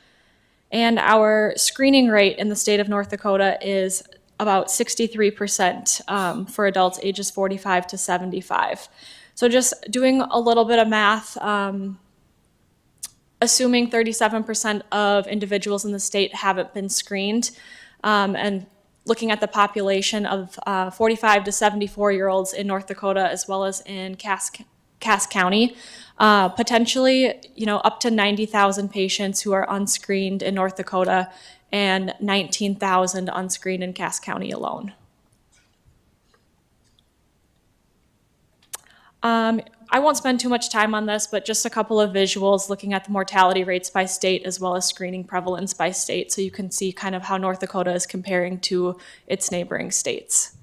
And our screening rate in the state of North Dakota is about 63% for adults ages 45 to 75. So just doing a little bit of math, assuming 37% of individuals in the state haven't been screened, and looking at the population of 45 to 74-year-olds in North Dakota as well as in Cass County, potentially, up to 90,000 patients who are unscreened in North Dakota and 19,000 unscreened in Cass County alone. I won't spend too much time on this, but just a couple of visuals looking at the mortality rates by state as well as screening prevalence by state, so you can see kind of how North Dakota is comparing to its neighboring states.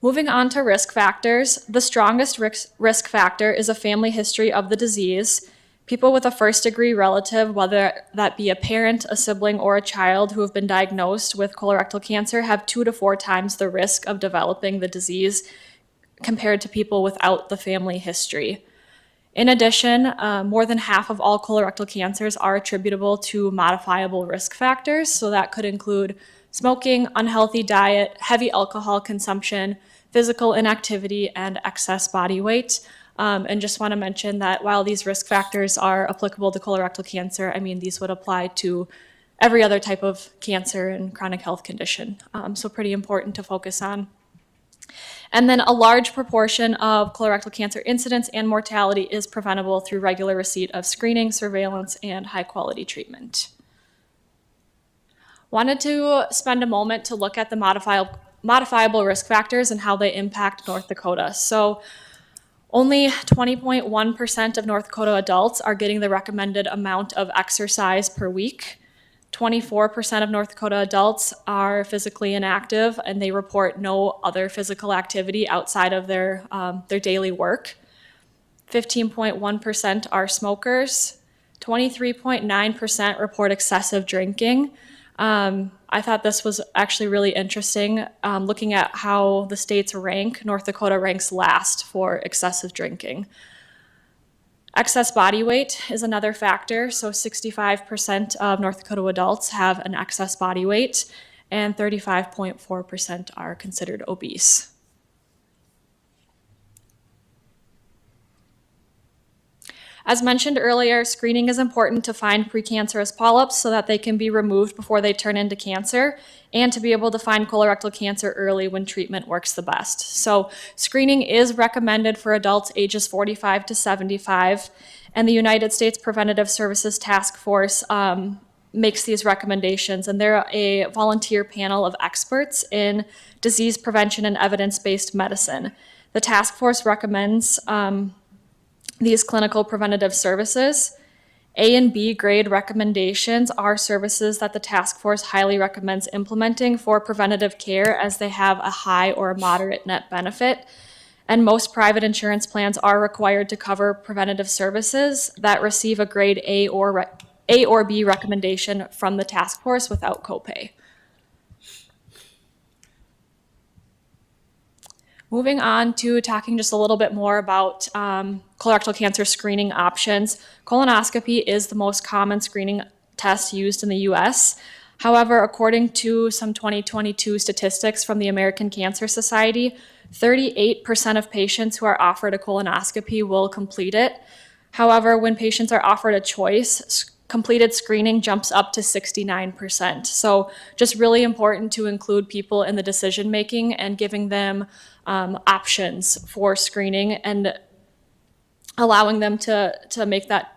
Moving on to risk factors, the strongest risk factor is a family history of the disease. People with a first-degree relative, whether that be a parent, a sibling, or a child who have been diagnosed with colorectal cancer, have 2 to 4 times the risk of developing the disease compared to people without the family history. In addition, more than half of all colorectal cancers are attributable to modifiable risk factors, so that could include smoking, unhealthy diet, heavy alcohol consumption, physical inactivity, and excess body weight. And just want to mention that while these risk factors are applicable to colorectal cancer, I mean, these would apply to every other type of cancer and chronic health condition. So pretty important to focus on. And then a large proportion of colorectal cancer incidence and mortality is preventable through regular receipt of screening, surveillance, and high-quality treatment. Wanted to spend a moment to look at the modifiable risk factors and how they impact North Dakota. So only 20.1% of North Dakota adults are getting the recommended amount of exercise per week. 24% of North Dakota adults are physically inactive, and they report no other physical activity outside of their daily work. 15.1% are smokers. 23.9% report excessive drinking. I thought this was actually really interesting. Looking at how the states rank, North Dakota ranks last for excessive drinking. Excess body weight is another factor. So 65% of North Dakota adults have an excess body weight, and 35.4% are considered obese. As mentioned earlier, screening is important to find precancerous polyps so that they can be removed before they turn into cancer, and to be able to find colorectal cancer early when treatment works the best. So screening is recommended for adults ages 45 to 75, and the United States Preventative Services Task Force makes these recommendations, and they're a volunteer panel of experts in disease prevention and evidence-based medicine. The task force recommends these clinical preventative services. A and B grade recommendations are services that the task force highly recommends implementing for preventative care, as they have a high or moderate net benefit. And most private insurance plans are required to cover preventative services that receive a grade A or B recommendation from the task force without copay. Moving on to talking just a little bit more about colorectal cancer screening options. Colonoscopy is the most common screening test used in the US. However, according to some 2022 statistics from the American Cancer Society, 38% of patients who are offered a colonoscopy will complete it. However, when patients are offered a choice, completed screening jumps up to 69%. So just really important to include people in the decision making and giving them options for screening and allowing them to make that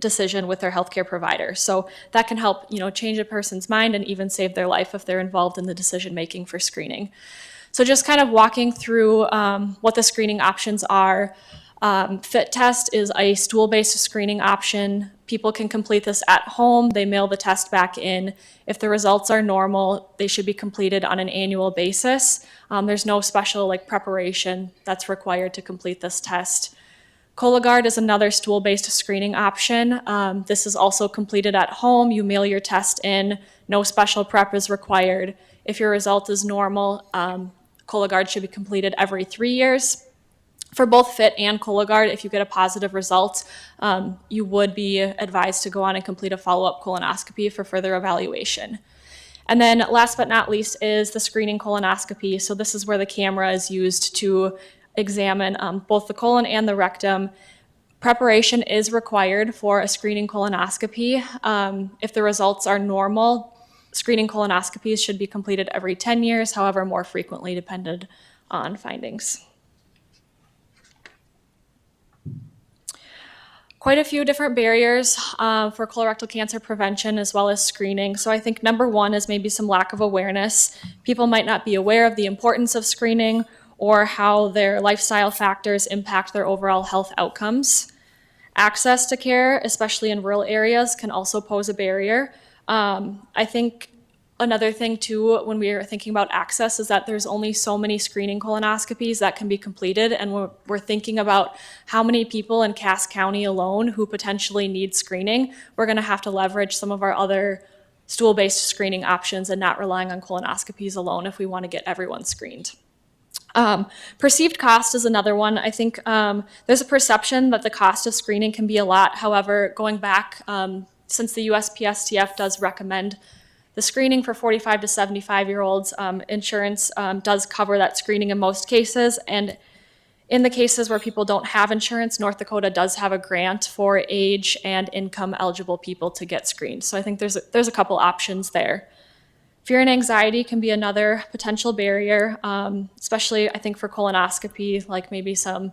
decision with their healthcare provider. So that can help, change a person's mind and even save their life if they're involved in the decision making for screening. So just kind of walking through what the screening options are. FIT test is a stool-based screening option. People can complete this at home. They mail the test back in. If the results are normal, they should be completed on an annual basis. There's no special preparation that's required to complete this test. Cologuard is another stool-based screening option. This is also completed at home. You mail your test in. No special prep is required. If your result is normal, Cologuard should be completed every 3 years. For both FIT and Cologuard, if you get a positive result, you would be advised to go on and complete a follow-up colonoscopy for further evaluation. And then last but not least is the screening colonoscopy. So this is where the camera is used to examine both the colon and the rectum. Preparation is required for a screening colonoscopy. If the results are normal, screening colonoscopies should be completed every 10 years, however, more frequently depended on findings. Quite a few different barriers for colorectal cancer prevention as well as screening. So I think number one is maybe some lack of awareness. People might not be aware of the importance of screening or how their lifestyle factors impact their overall health outcomes. Access to care, especially in rural areas, can also pose a barrier. I think another thing too, when we are thinking about access, is that there's only so many screening colonoscopies that can be completed, and we're thinking about how many people in Cass County alone who potentially need screening. We're going to have to leverage some of our other stool-based screening options and not relying on colonoscopies alone if we want to get everyone screened. Perceived cost is another one. I think there's a perception that the cost of screening can be a lot. However, going back, since the USPSTF does recommend the screening for 45 to 75-year-olds, insurance does cover that screening in most cases, and In the cases where people don't have insurance, North Dakota does have a grant for age and income eligible people to get screened. So I think there's a couple options there. Fear and anxiety can be another potential barrier, especially I think for colonoscopy, like maybe some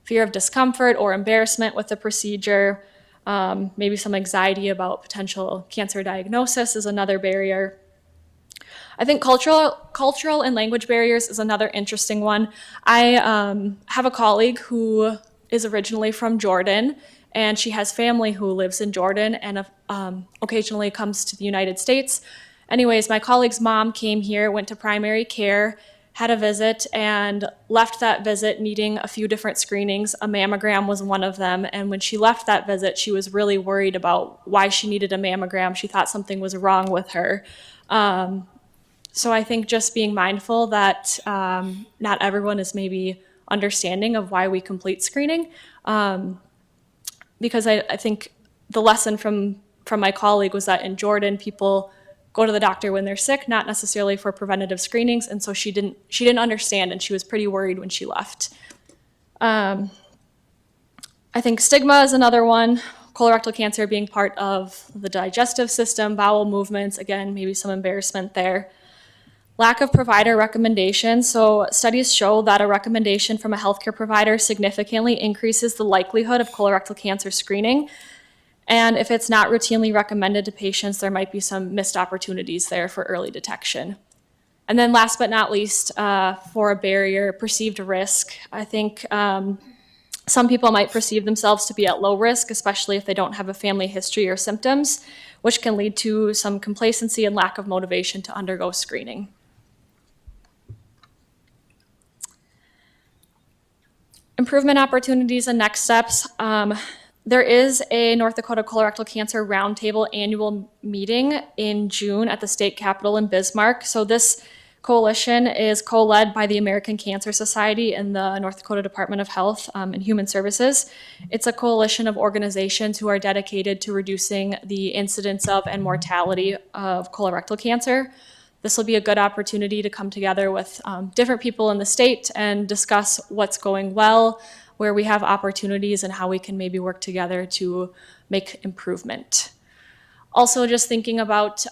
fear of discomfort or embarrassment with the procedure. Maybe some anxiety about potential cancer diagnosis is another barrier. I think cultural and language barriers is another interesting one. I have a colleague who is originally from Jordan, and she has family who lives in Jordan and occasionally comes to the United States. Anyways, my colleague's mom came here, went to primary care, had a visit, and left that visit needing a few different screenings. A mammogram was one of them, and when she left that visit, she was really worried about why she needed a mammogram. She thought something was wrong with her. So I think just being mindful that not everyone is maybe understanding of why we complete screening, because I think the lesson from my colleague was that in Jordan, people go to the doctor when they're sick, not necessarily for preventative screenings, and so she didn't understand, and she was pretty worried when she left. I think stigma is another one. Colorectal cancer being part of the digestive system, bowel movements, again, maybe some embarrassment there. Lack of provider recommendations. So studies show that a recommendation from a healthcare provider significantly increases the likelihood of colorectal cancer screening. And if it's not routinely recommended to patients, there might be some missed opportunities there for early detection. And then last but not least, for a barrier, perceived risk. I think some people might perceive themselves to be at low risk, especially if they don't have a family history or symptoms, which can lead to some complacency and lack of motivation to undergo screening. Improvement opportunities and next steps. There is a North Dakota Colorectal Cancer Roundtable annual meeting in June at the state capitol in Bismarck. So this coalition is co-led by the American Cancer Society and the North Dakota Department of Health and Human Services. It's a coalition of organizations who are dedicated to reducing the incidence of and mortality of colorectal cancer. This will be a good opportunity to come together with different people in the state and discuss what's going well, where we have opportunities, and how we can maybe work together to make improvement. Also, just thinking about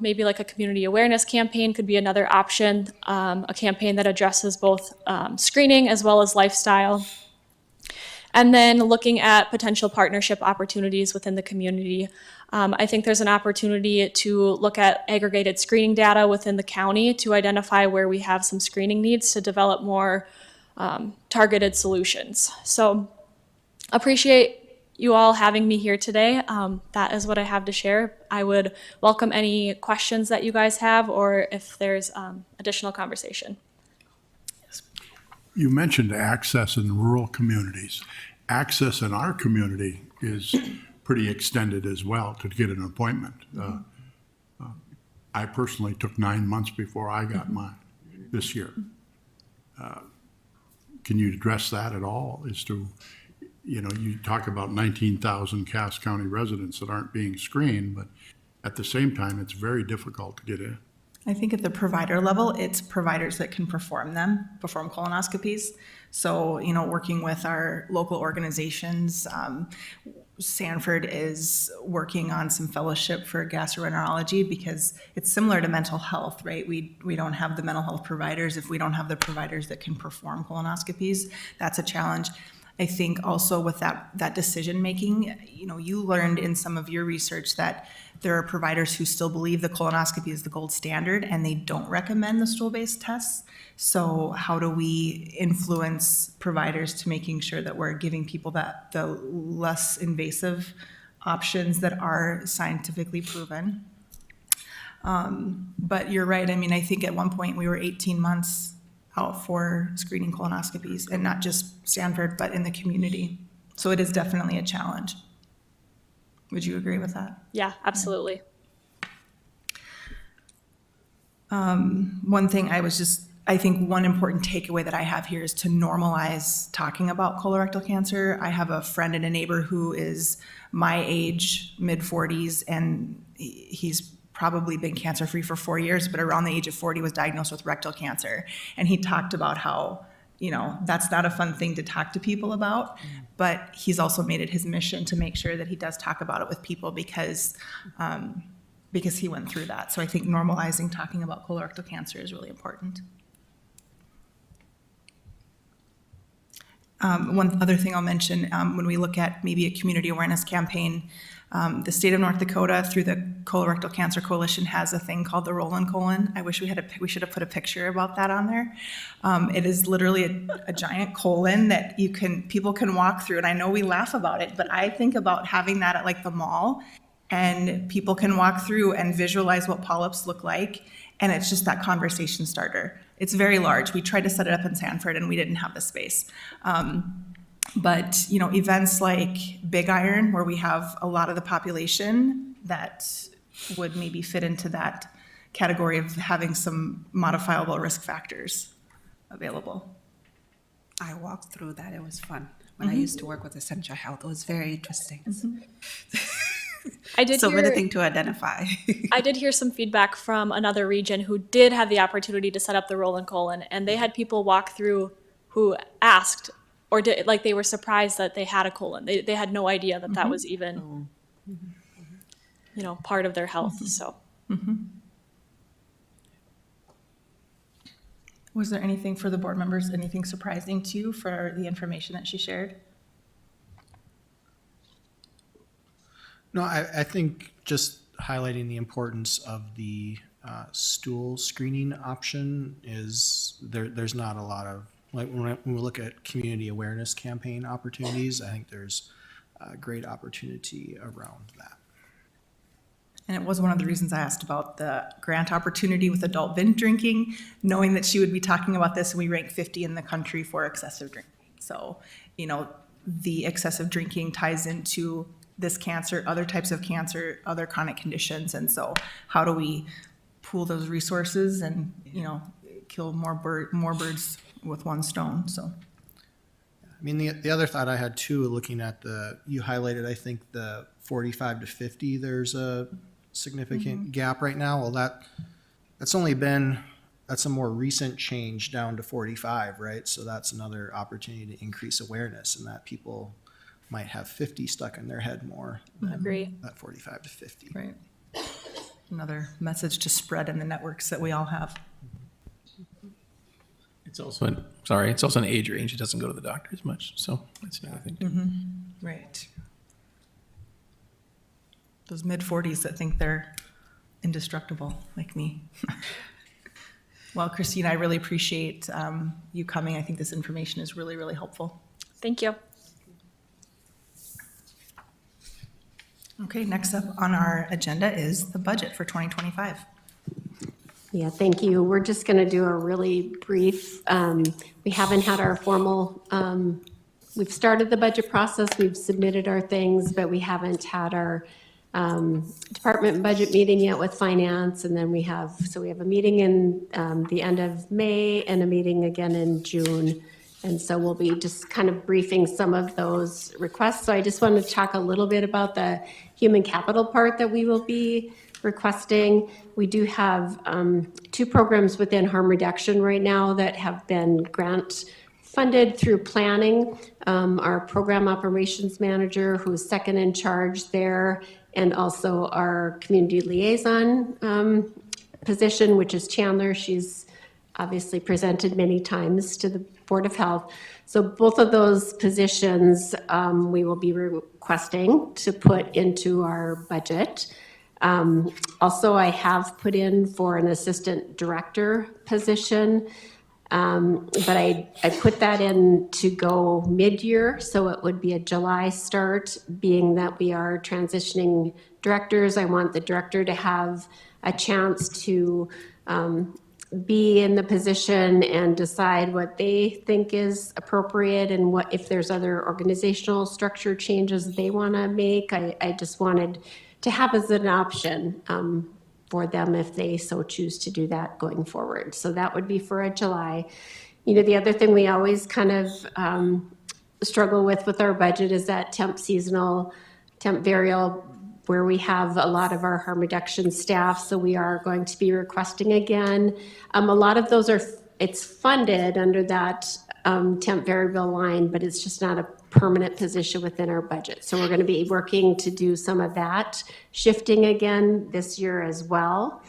maybe like a community awareness campaign could be another option, a campaign that addresses both screening as well as lifestyle. And then looking at potential partnership opportunities within the community. I think there's an opportunity to look at aggregated screening data within the county to identify where we have some screening needs to develop more targeted solutions. So appreciate you all having me here today. That is what I have to share. I would welcome any questions that you guys have, or if there's additional conversation. You mentioned access in rural communities. Access in our community is pretty extended as well to get an appointment. I personally took 9 months before I got mine this year. Can you address that at all as to, you know, you talk about 19,000 Cass County residents that aren't being screened, but at the same time, it's very difficult to get in. I think at the provider level, it's providers that can perform colonoscopies. So, you know, working with our local organizations, Sanford is working on some fellowship for gastroenterology because it's similar to mental health, right? We don't have the mental health providers. If we don't have the providers that can perform colonoscopies, that's a challenge. I think also with that decision making, you know, you learned in some of your research that there are providers who still believe the colonoscopy is the gold standard and they don't recommend the stool-based tests. So how do we influence providers to making sure that we're giving people the less invasive options that are scientifically proven? But you're right. I mean, I think at one point we were 18 months out for screening colonoscopies, and not just Sanford, but in the community. So it is definitely a challenge. Would you agree with that? Yeah, absolutely. One thing I think one important takeaway that I have here is to normalize talking about colorectal cancer. I have a friend and a neighbor who is my age, mid-40s, and he's probably been cancer-free for 4 years, but around the age of 40 was diagnosed with rectal cancer. And he talked about how you know, that's not a fun thing to talk to people about, but he's also made it his mission to make sure that he does talk about it with people because he went through that. So I think normalizing talking about colorectal cancer is really important. One other thing I'll mention, when we look at maybe a community awareness campaign, the state of North Dakota through the Colorectal Cancer Coalition has a thing called the Rollin' Colon. I wish we should have put a picture about that on there. It is literally a giant colon that people can walk through, and I know we laugh about it, but I think about having that at like the mall, and people can walk through and visualize what polyps look like, and it's just that conversation starter. It's very large. We tried to set it up in Sanford and we didn't have the space. But, you know, events like Big Iron, where we have a lot of the population that would maybe fit into that category of having some modifiable risk factors available. I walked through that. It was fun. When I used to work with Essentia Health, it was very interesting. I did So hear, many things to identify. I did hear some feedback from another region who did have the opportunity to set up the Rollin' Colon, and they had people walk through who asked, or did, like they were surprised that they had a colon. They had no idea that that was even, you know, part of their health. So. Was there anything for the board members, anything surprising to you for the information that she shared? No, I think just highlighting the importance of the stool screening option is there's not a lot of, like when we look at community awareness campaign opportunities, I think there's a great opportunity around that. And it was one of the reasons I asked about the grant opportunity with adult binge drinking, knowing that she would be talking about this, and we rank 50 in the country for excessive drinking. So, you know, the excessive drinking ties into this cancer, other types of cancer, other chronic conditions. And so how do we pool those resources and, you know, kill more birds with one stone? So. I mean, the other thought I had too, looking at you highlighted, I think the 45 to 50, there's a significant gap right now. Well, that's a more recent change down to 45, right? So that's another opportunity to increase awareness, and that people might have 50 stuck in their head more than Agree. that 45 to 50. Right. Another message to spread in the networks that we all have. It's also an age range. It doesn't go to the doctor as much. So that's another thing too. Right. Those mid-40s that think they're indestructible, like me. Well, Christina, I really appreciate you coming. I think this information is really, really helpful. Thank you. Okay, next up on our agenda is the budget for 2025. Yeah, thank you. We're just going to do a really brief, we haven't had our formal, we've started the budget process, we've submitted our things, but we haven't had our department budget meeting yet with finance. And then we have a meeting in the end of May and a meeting again in June. And so we'll be just kind of briefing some of those requests. So I just wanted to talk a little bit about the human capital part that we will be requesting. We do have 2 programs within harm reduction right now that have been grant funded through planning. Our program operations manager, who's second in charge there, and also our community liaison position, which is Chandler. She's obviously presented many times to the Board of Health. So both of those positions we will be requesting to put into our budget. Also, I have put in for an assistant director position, but I put that in to go mid-year, so it would be a July start, being that we are transitioning directors. I want the director to have a chance to be in the position and decide what they think is appropriate and what, if there's other organizational structure changes they want to make. I just wanted to have as an option for them if they so choose to do that going forward. So that would be for a July. You know, the other thing we always kind of struggle with our budget is that temp variable, where we have a lot of our harm reduction staff. So we are going to be requesting again. A lot of those are it's funded under that temp variable line, but it's just not a permanent position within our budget. So we're going to be working to do some of that shifting again this year as well.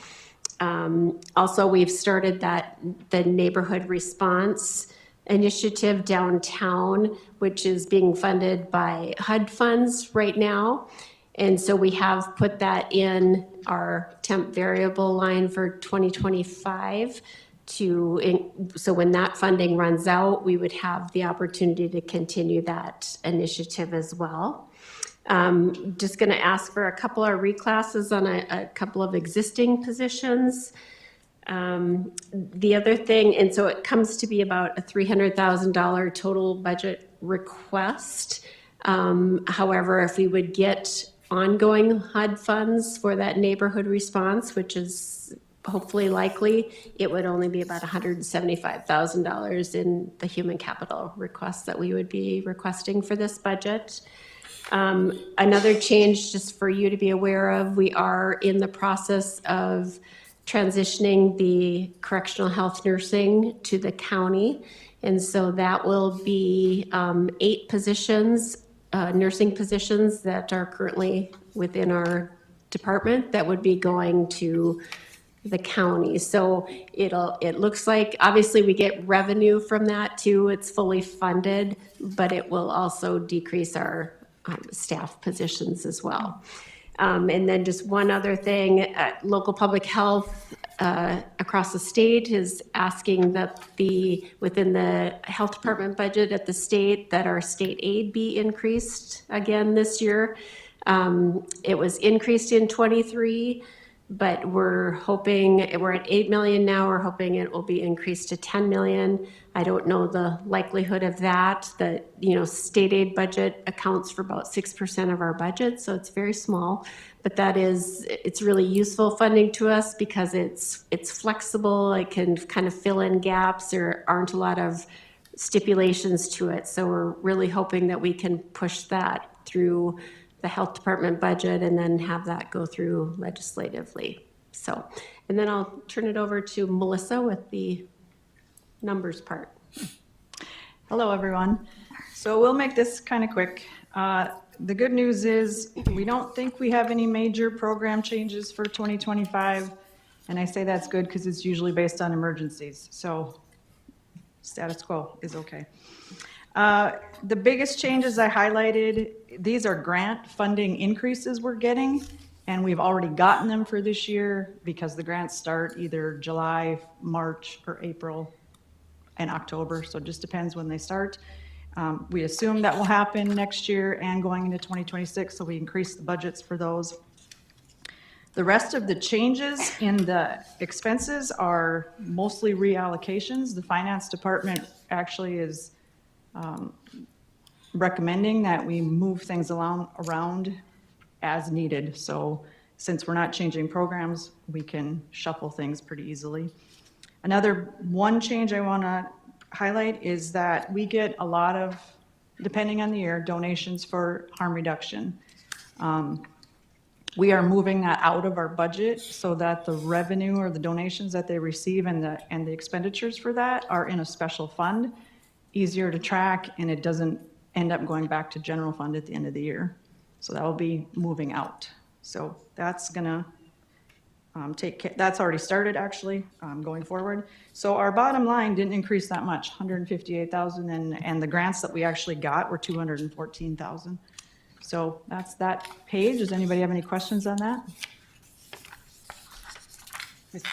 Also, we've started the neighborhood response initiative downtown, which is being funded by HUD funds right now. And so we have put that in our temp variable line for 2025 so when that funding runs out, we would have the opportunity to continue that initiative as well. Just going to ask for a couple of reclasses on a couple of existing positions. The other thing, and so it comes to be about a $300,000 total budget request. However, if we would get ongoing HUD funds for that neighborhood response, which is hopefully likely, it would only be about $175,000 in the human capital request that we would be requesting for this budget. Another change, just for you to be aware of, we are in the process of transitioning the correctional health nursing to the county. And so that will be 8 positions, nursing positions that are currently within our department that would be going to the county. So it looks like, obviously we get revenue from that too. It's fully funded, but it will also decrease our staff positions as well. And then just one other thing, local public health across the state is asking that within the health department budget at the state, that our state aid be increased again this year. It was increased in '23, but we're at 8 million now. We're hoping it will be increased to 10 million. I don't know the likelihood of that. State aid budget accounts for about 6% of our budget, so it's very small. But it's really useful funding to us because it's flexible. It can kind of fill in gaps. There aren't a lot of stipulations to it. So we're really hoping that we can push that through the health department budget and then have that go through legislatively. So, and then I'll turn it over to Melissa with the numbers part. Hello, everyone. So we'll make this kind of quick. The good news is we don't think we have any major program changes for 2025. And I say that's good because it's usually based on emergencies. So status quo is okay. The biggest changes I highlighted, these are grant funding increases we're getting, and we've already gotten them for this year because the grants start either July, March, or April and October, so it just depends when they start. We assume that will happen next year and going into 2026, so we increase the budgets for those. The rest of the changes in the expenses are mostly reallocations. The finance department actually is recommending that we move things around as needed. So since we're not changing programs, we can shuffle things pretty easily. Another one change I want to highlight is that we get a lot of, depending on the year, donations for harm reduction. We are moving that out of our budget so that the revenue or the donations that they receive and the expenditures for that are in a special fund, easier to track, and it doesn't end up going back to general fund at the end of the year. So that will be moving out. So that's gonna that's already started actually, going forward. So our bottom line didn't increase that much, 158,000, and the grants that we actually got were 214,000. So that's that page. Does anybody have any questions on that?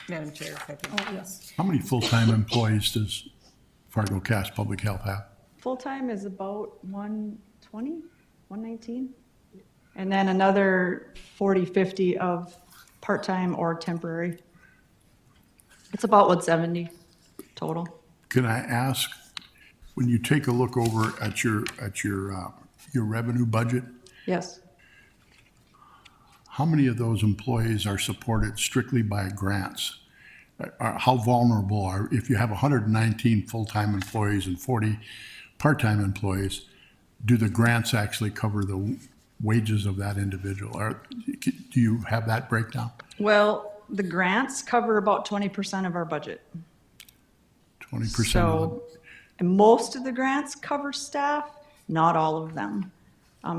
Madam Chair, if I could. Oh, yes. How many full-time employees does Fargo Cass Public Health have? Full-time is about 120, 119. And then another 40, 50 of part-time or temporary. It's about 170 total. Can I ask, when you take a look over at your revenue budget, Yes. how many of those employees are supported strictly by grants? How vulnerable are, if you have 119 full-time employees and 40 part-time employees, do the grants actually cover the wages of that individual? Do you have that breakdown? Well, the grants cover about 20% of our budget. 20% of So, and most of the grants cover staff, not all of them.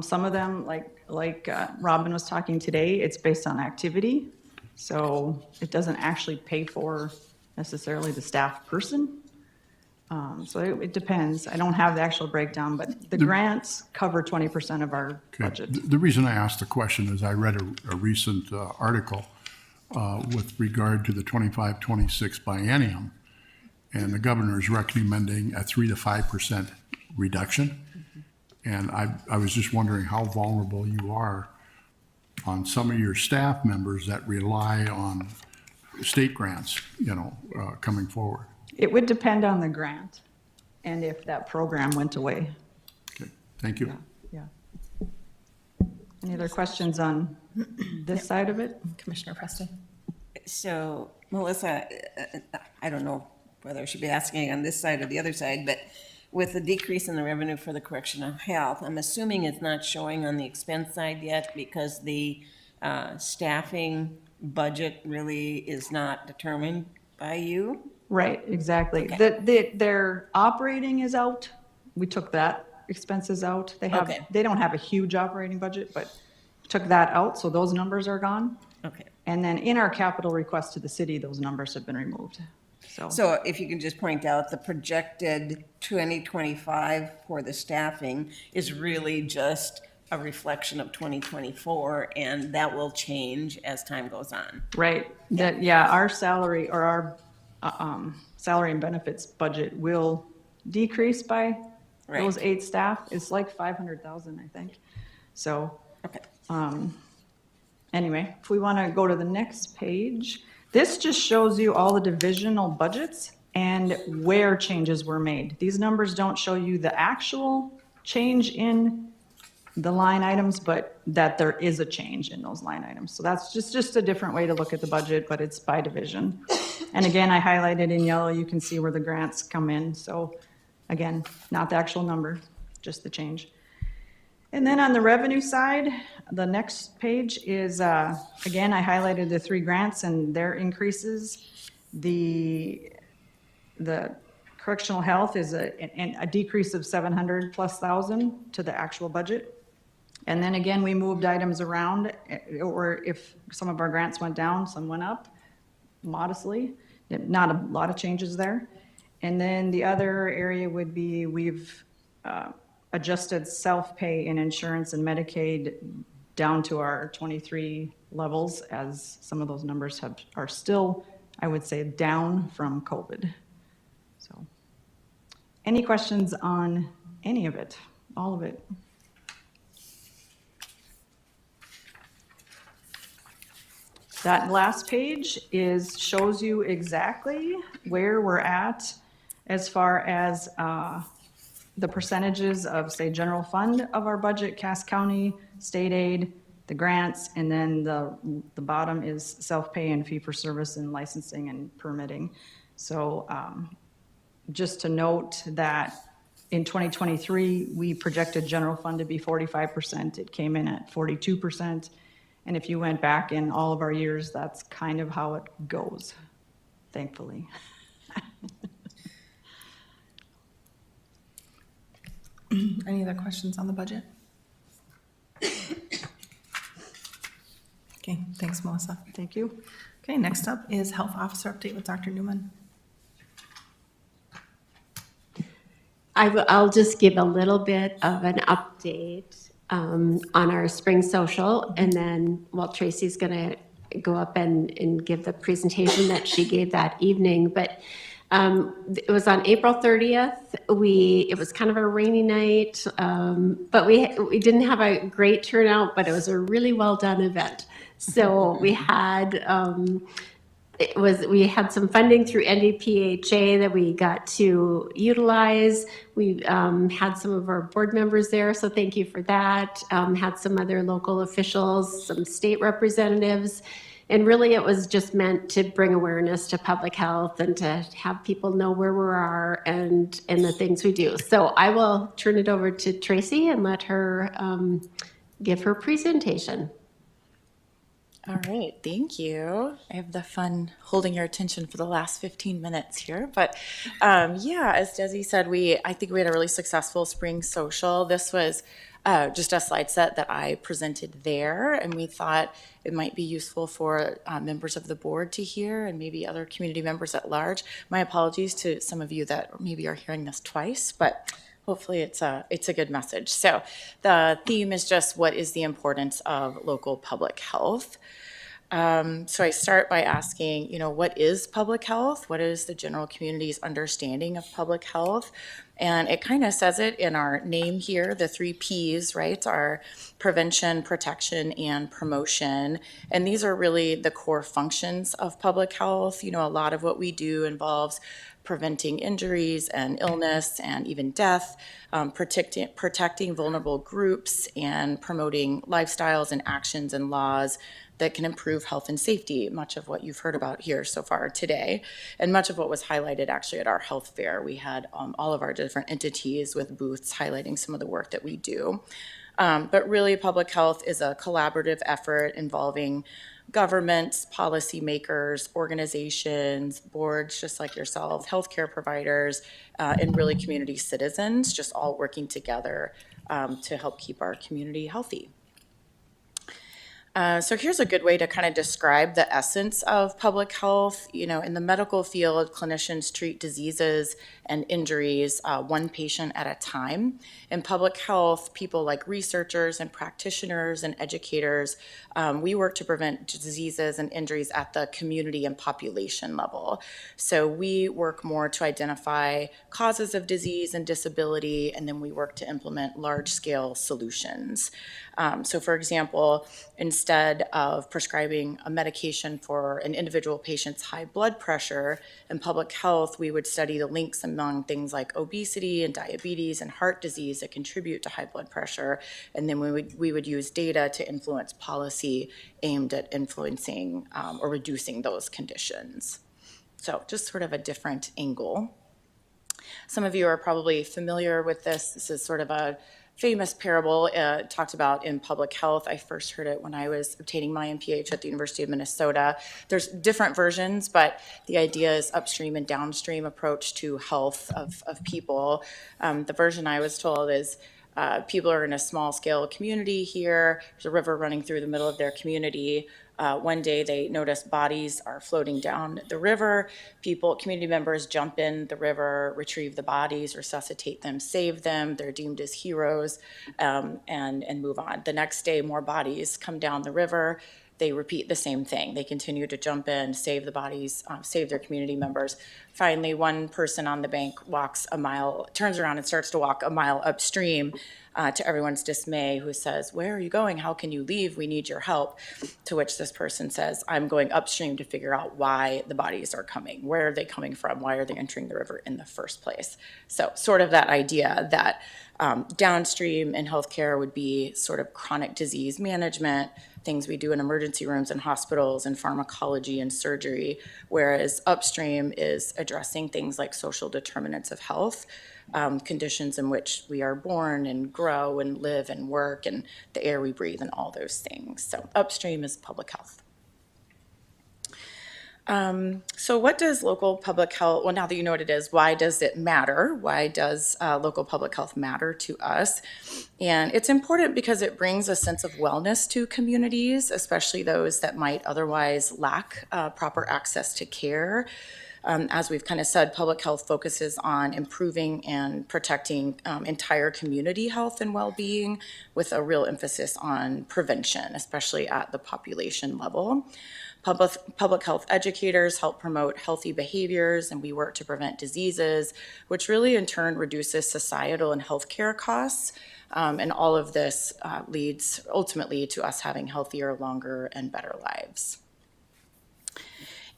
Some of them, like Robin was talking today, it's based on activity. So it doesn't actually pay for necessarily the staff person. So it depends. I don't have the actual breakdown, but the grants cover 20% of our Okay. budget. The reason I asked the question is I read a recent article with regard to the 25-26 biennium, and the governor is recommending a 3 to 5% reduction. And I was just wondering how vulnerable you are on some of your staff members that rely on state grants, coming forward. It would depend on the grant and if that program went away. Okay, thank you. Yeah. Any other questions on this side of it? Commissioner Preston? So, Melissa, I don't know whether I should be asking on this side or the other side, but with the decrease in the revenue for the correctional health, I'm assuming it's not showing on the expense side yet because the staffing budget really is not determined by you? Right, exactly. Their operating is out. We took that expenses out. Okay. They don't have a huge operating budget, but took that out, so those numbers are gone. Okay. And then in our capital request to the city, those numbers have been removed. So if you can just point out, the projected 2025 for the staffing is really just a reflection of 2024, and that will change as time goes on. Right, our salary or our salary and benefits budget will decrease by Right. those 8 staff. It's like 500,000, I think. So, Okay. anyway, if we want to go to the next page, this just shows you all the divisional budgets and where changes were made. These numbers don't show you the actual change in the line items, but that there is a change in those line items. So that's just a different way to look at the budget, but it's by division. And again, I highlighted in yellow, you can see where the grants come in. So again, not the actual number, just the change. And then on the revenue side, the next page is, again, I highlighted the 3 grants and their increases. The correctional health is a decrease of 700,000+ to the actual budget. And then again, we moved items around, or if some of our grants went down, some went up modestly, not a lot of changes there. And then the other area would be we've adjusted self-pay in insurance and Medicaid down to our 23 levels, as some of those numbers are still, I would say, down from COVID. So, any questions on any of it, all of it? That last page shows you exactly where we're at as far as the percentages of, say, general fund of our budget, Cass County, state aid, the grants, and then the bottom is self-pay and fee-for-service and licensing and permitting. So just to note that in 2023, we projected general fund to be 45%. It came in at 42%. And if you went back in all of our years, that's kind of how it goes, thankfully. Any other questions on the budget? Okay, thanks, Melissa. Thank you. Okay, next up is health officer update with Dr. Newman. I'll just give a little bit of an update on our spring social, and then Tracy's going to go up and give the presentation that she gave that evening. But it was on April 30th. It was kind of a rainy night, but we didn't have a great turnout, but it was a really well done event. So we had we had some funding through NDPHA that we got to utilize. We had some of our board members there, so thank you for that. Had some other local officials, some state representatives, and really it was just meant to bring awareness to public health and to have people know where we are and the things we do. So I will turn it over to Tracy and let her give her presentation. All right, thank you. I have the fun holding your attention for the last 15 minutes here. But yeah, as Desi said, I think we had a really successful spring social. This was just a slide set that I presented there, and we thought it might be useful for members of the board to hear and maybe other community members at large. My apologies to some of you that maybe are hearing this twice, but hopefully it's a good message. So the theme is just what is the importance of local public health. So I start by asking, what is public health? What is the general community's understanding of public health? And it kind of says it in our name here, the 3 Ps, right, are prevention, protection, and promotion. And these are really the core functions of public health. A lot of what we do involves preventing injuries and illness and even death, protecting vulnerable groups, and promoting lifestyles and actions and laws that can improve health and safety, much of what you've heard about here so far today, and much of what was highlighted actually at our health fair. We had all of our different entities with booths highlighting some of the work that we do. But really, public health is a collaborative effort involving governments, policymakers, organizations, boards just like yourself, healthcare providers, and really community citizens, just all working together to help keep our community healthy. So here's a good way to kind of describe the essence of public health. In the medical field, clinicians treat diseases and injuries one patient at a time. In public health, people like researchers and practitioners and educators, we work to prevent diseases and injuries at the community and population level. So we work more to identify causes of disease and disability, and then we work to implement large-scale solutions. So for example, instead of prescribing a medication for an individual patient's high blood pressure, in public health, we would study the links among things like obesity and diabetes and heart disease that contribute to high blood pressure. And then we would use data to influence policy aimed at influencing or reducing those conditions. So just sort of a different angle. Some of you are probably familiar with this. This is sort of a famous parable talked about in public health. I first heard it when I was obtaining my MPH at the University of Minnesota. There's different versions, but the idea is upstream and downstream approach to health of people. The version I was told is people are in a small scale community here. There's a river running through the middle of their community. One day they notice bodies are floating down the river. Community members jump in the river, retrieve the bodies, resuscitate them, save them. They're deemed as heroes and move on. The next day, more bodies come down the river. They repeat the same thing. They continue to jump in, save the bodies, save their community members. Finally, one person on the bank turns around and starts to walk a mile upstream to everyone's dismay, who says, "Where are you going? How can you leave? We need your help." To which this person says, "I'm going upstream to figure out why the bodies are coming. Where are they coming from? Why are they entering the river in the first place?" So sort of that idea that downstream in healthcare would be sort of chronic disease management, things we do in emergency rooms and hospitals and pharmacology and surgery, whereas upstream is addressing things like social determinants of health, conditions in which we are born and grow and live and work and the air we breathe and all those things. So upstream is public health. So what does local public health, well, now that you know what it is, why does it matter? Why does local public health matter to us? And it's important because it brings a sense of wellness to communities, especially those that might otherwise lack proper access to care. As we've kind of said, public health focuses on improving and protecting entire community health and well-being with a real emphasis on prevention, especially at the population level. Public health educators help promote healthy behaviors, and we work to prevent diseases, which really in turn reduces societal and healthcare costs. And all of this leads ultimately to us having healthier, longer, and better lives.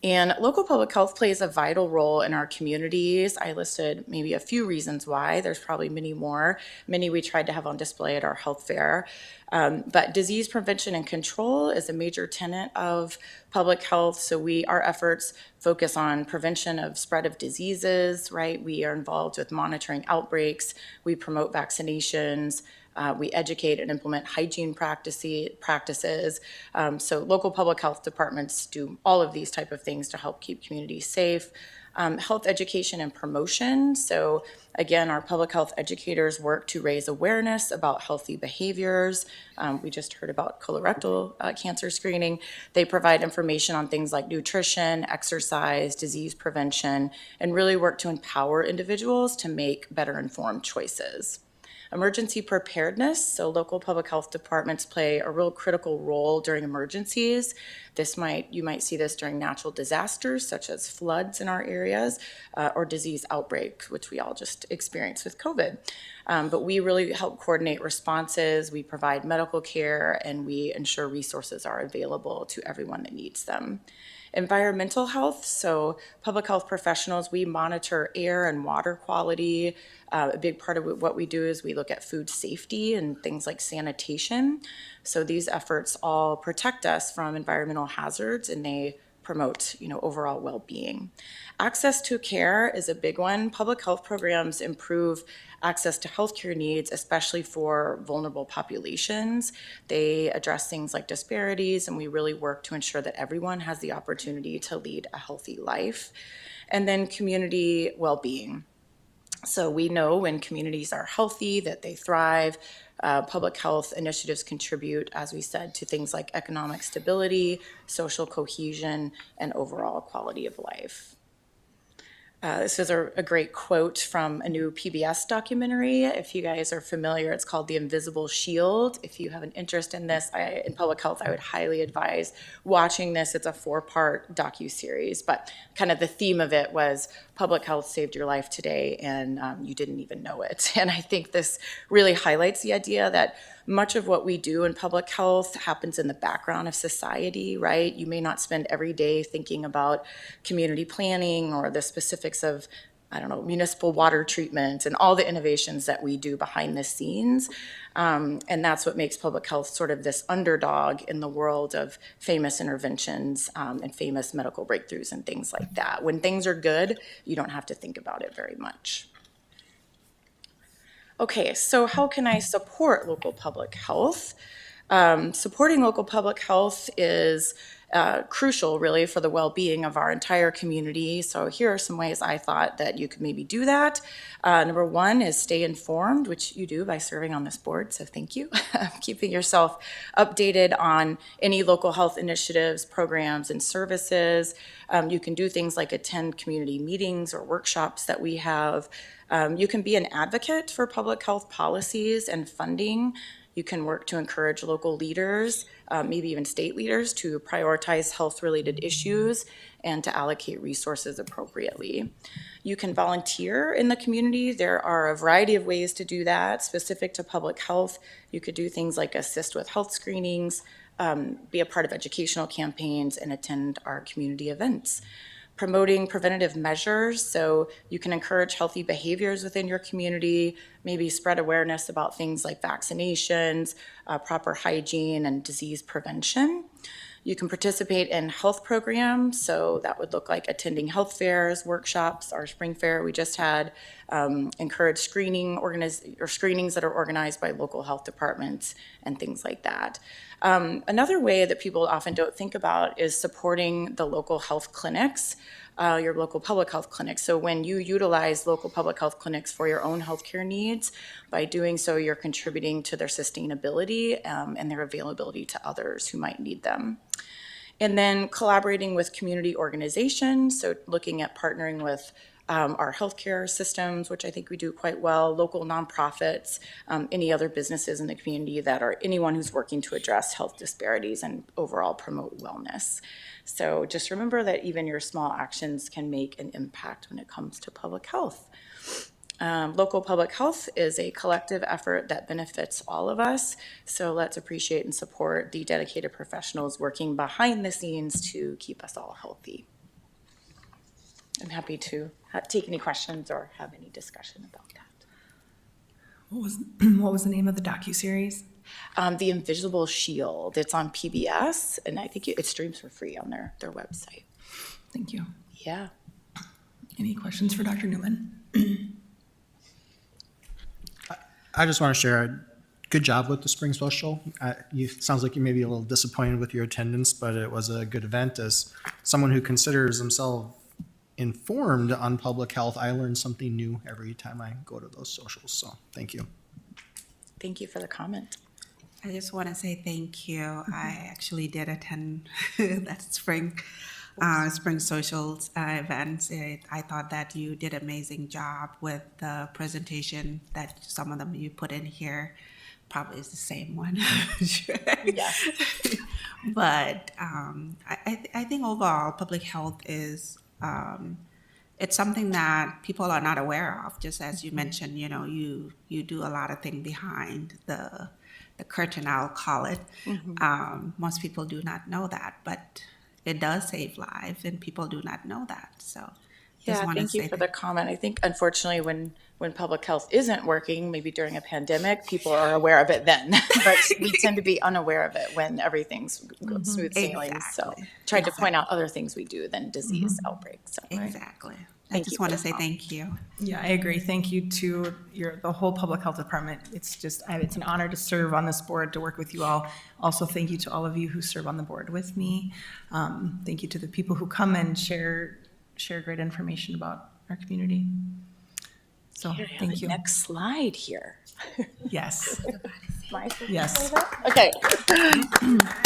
And local public health plays a vital role in our communities. I listed maybe a few reasons why. There's probably many more. Many we tried to have on display at our health fair. But disease prevention and control is a major tenet of public health. So our efforts focus on prevention of spread of diseases, right? We are involved with monitoring outbreaks. We promote vaccinations. We educate and implement hygiene practices. So local public health departments do all of these type of things to help keep communities safe. Health education and promotion. So again, our public health educators work to raise awareness about healthy behaviors. We just heard about colorectal cancer screening. They provide information on things like nutrition, exercise, disease prevention, and really work to empower individuals to make better informed choices. Emergency preparedness, so local public health departments play a real critical role during emergencies. You might see this during natural disasters such as floods in our areas or disease outbreaks, which we all just experienced with COVID. But we really help coordinate responses, we provide medical care, and we ensure resources are available to everyone that needs them. Environmental health, so public health professionals, we monitor air and water quality. A big part of what we do is we look at food safety and things like sanitation. So these efforts all protect us from environmental hazards, and they promote, overall well-being. Access to care is a big one. Public health programs improve access to healthcare needs, especially for vulnerable populations. They address things like disparities, and we really work to ensure that everyone has the opportunity to lead a healthy life. And then community well-being. So we know when communities are healthy, that they thrive. Public health initiatives contribute, as we said, to things like economic stability, social cohesion, and overall quality of life. This is a great quote from a new PBS documentary. If you guys are familiar, it's called The Invisible Shield. If you have an interest in this, in public health, I would highly advise watching this. It's a 4-part docuseries, but kind of the theme of it was public health saved your life today, and you didn't even know it. And I think this really highlights the idea that much of what we do in public health happens in the background of society, right? You may not spend every day thinking about community planning or the specifics of, municipal water treatment and all the innovations that we do behind the scenes. And that's what makes public health sort of this underdog in the world of famous interventions and famous medical breakthroughs and things like that. When things are good, you don't have to think about it very much. Okay, so how can I support local public health? Supporting local public health is crucial, really, for the well-being of our entire community. So here are some ways I thought that you could maybe do that. Number one is stay informed, which you do by serving on this board, so thank you. Keeping yourself updated on any local health initiatives, programs, and services. You can do things like attend community meetings or workshops that we have. You can be an advocate for public health policies and funding. You can work to encourage local leaders, maybe even state leaders, to prioritize health-related issues and to allocate resources appropriately. You can volunteer in the community. There are a variety of ways to do that specific to public health. You could do things like assist with health screenings, be a part of educational campaigns, and attend our community events. Promoting preventative measures, so you can encourage healthy behaviors within your community, maybe spread awareness about things like vaccinations, proper hygiene, and disease prevention. You can participate in health programs, so that would look like attending health fairs, workshops. Our spring fair we just had, encourage screenings that are organized by local health departments and things like that. Another way that people often don't think about is supporting the local health clinics, your local public health clinics. So when you utilize local public health clinics for your own healthcare needs, by doing so, you're contributing to their sustainability and their availability to others who might need them. And then collaborating with community organizations, so looking at partnering with our healthcare systems, which I think we do quite well, local nonprofits, any other businesses in the community that are anyone who's working to address health disparities and overall promote wellness. So just remember that even your small actions can make an impact when it comes to public health. Local public health is a collective effort that benefits all of us. So let's appreciate and support the dedicated professionals working behind the scenes to keep us all healthy. I'm happy to take any questions or have any discussion about that. What was the name of the docuseries? The Invisible Shield. It's on PBS, and I think it streams for free on their website. Thank you. Yeah. Any questions for Dr. Newman? I just want to share, good job with the spring social. Sounds like you may be a little disappointed with your attendance, but it was a good event. As someone who considers himself informed on public health, I learn something new every time I go to those socials. So thank you. Thank you for the comment. I just want to say thank you. I actually did attend that spring socials events. I thought that you did an amazing job with the presentation that some of them you put in here. Probably is the same one. Yes. But I think overall, public health is it's something that people are not aware of. Just as you mentioned, you do a lot of things behind the curtain, I'll call it. Most people do not know that, but it does save lives, and people do not know that. So, just Yeah, wanna thank you say for the comment. I think unfortunately when public health isn't working, maybe during a pandemic, people are aware of it then. But we tend to be unaware of it when everything's smooth sailing. So tried to point out other things we do than disease outbreaks. So Exactly. I Thank just you want for to the say comment. thank you. Yeah, I agree. Thank you to the whole public health department. It's an honor to serve on this board, to work with you all. Also, thank you to all of you who serve on the board with me. Thank you to the people who come and share great information about our community. So, Here, I have thank the you. next slide here. Yes, Am I supposed to Yes. say that? Okay.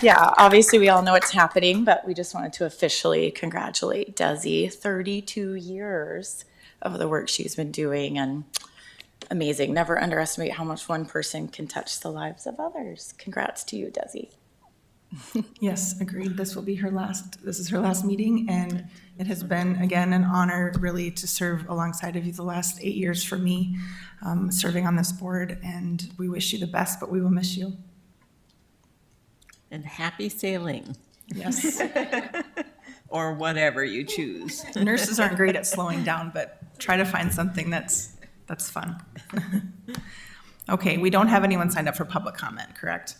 Yeah, obviously we all know what's happening, but we just wanted to officially congratulate Desi. 32 years of the work she's been doing, and amazing. Never underestimate how much one person can touch the lives of others. Congrats to you, Desi. yes, agreed. This is her last meeting, and it has been, again, an honor really to serve alongside of you the last 8 years for me, serving on this board, and we wish you the best, but we will miss you. And happy sailing, Yes. or whatever you choose. Nurses aren't great at slowing down, but try to find something that's fun. Okay, we don't have anyone signed up for public comment, correct?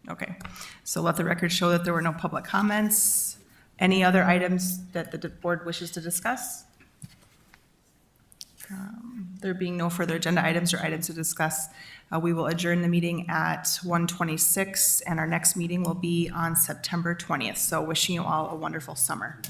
Okay, so let the record show that there were no public comments. Any other items that the board wishes to discuss? There being no further agenda items or items to discuss, we will adjourn the meeting at 1:26, and our next meeting will be on September 20th. So wishing you all a wonderful summer.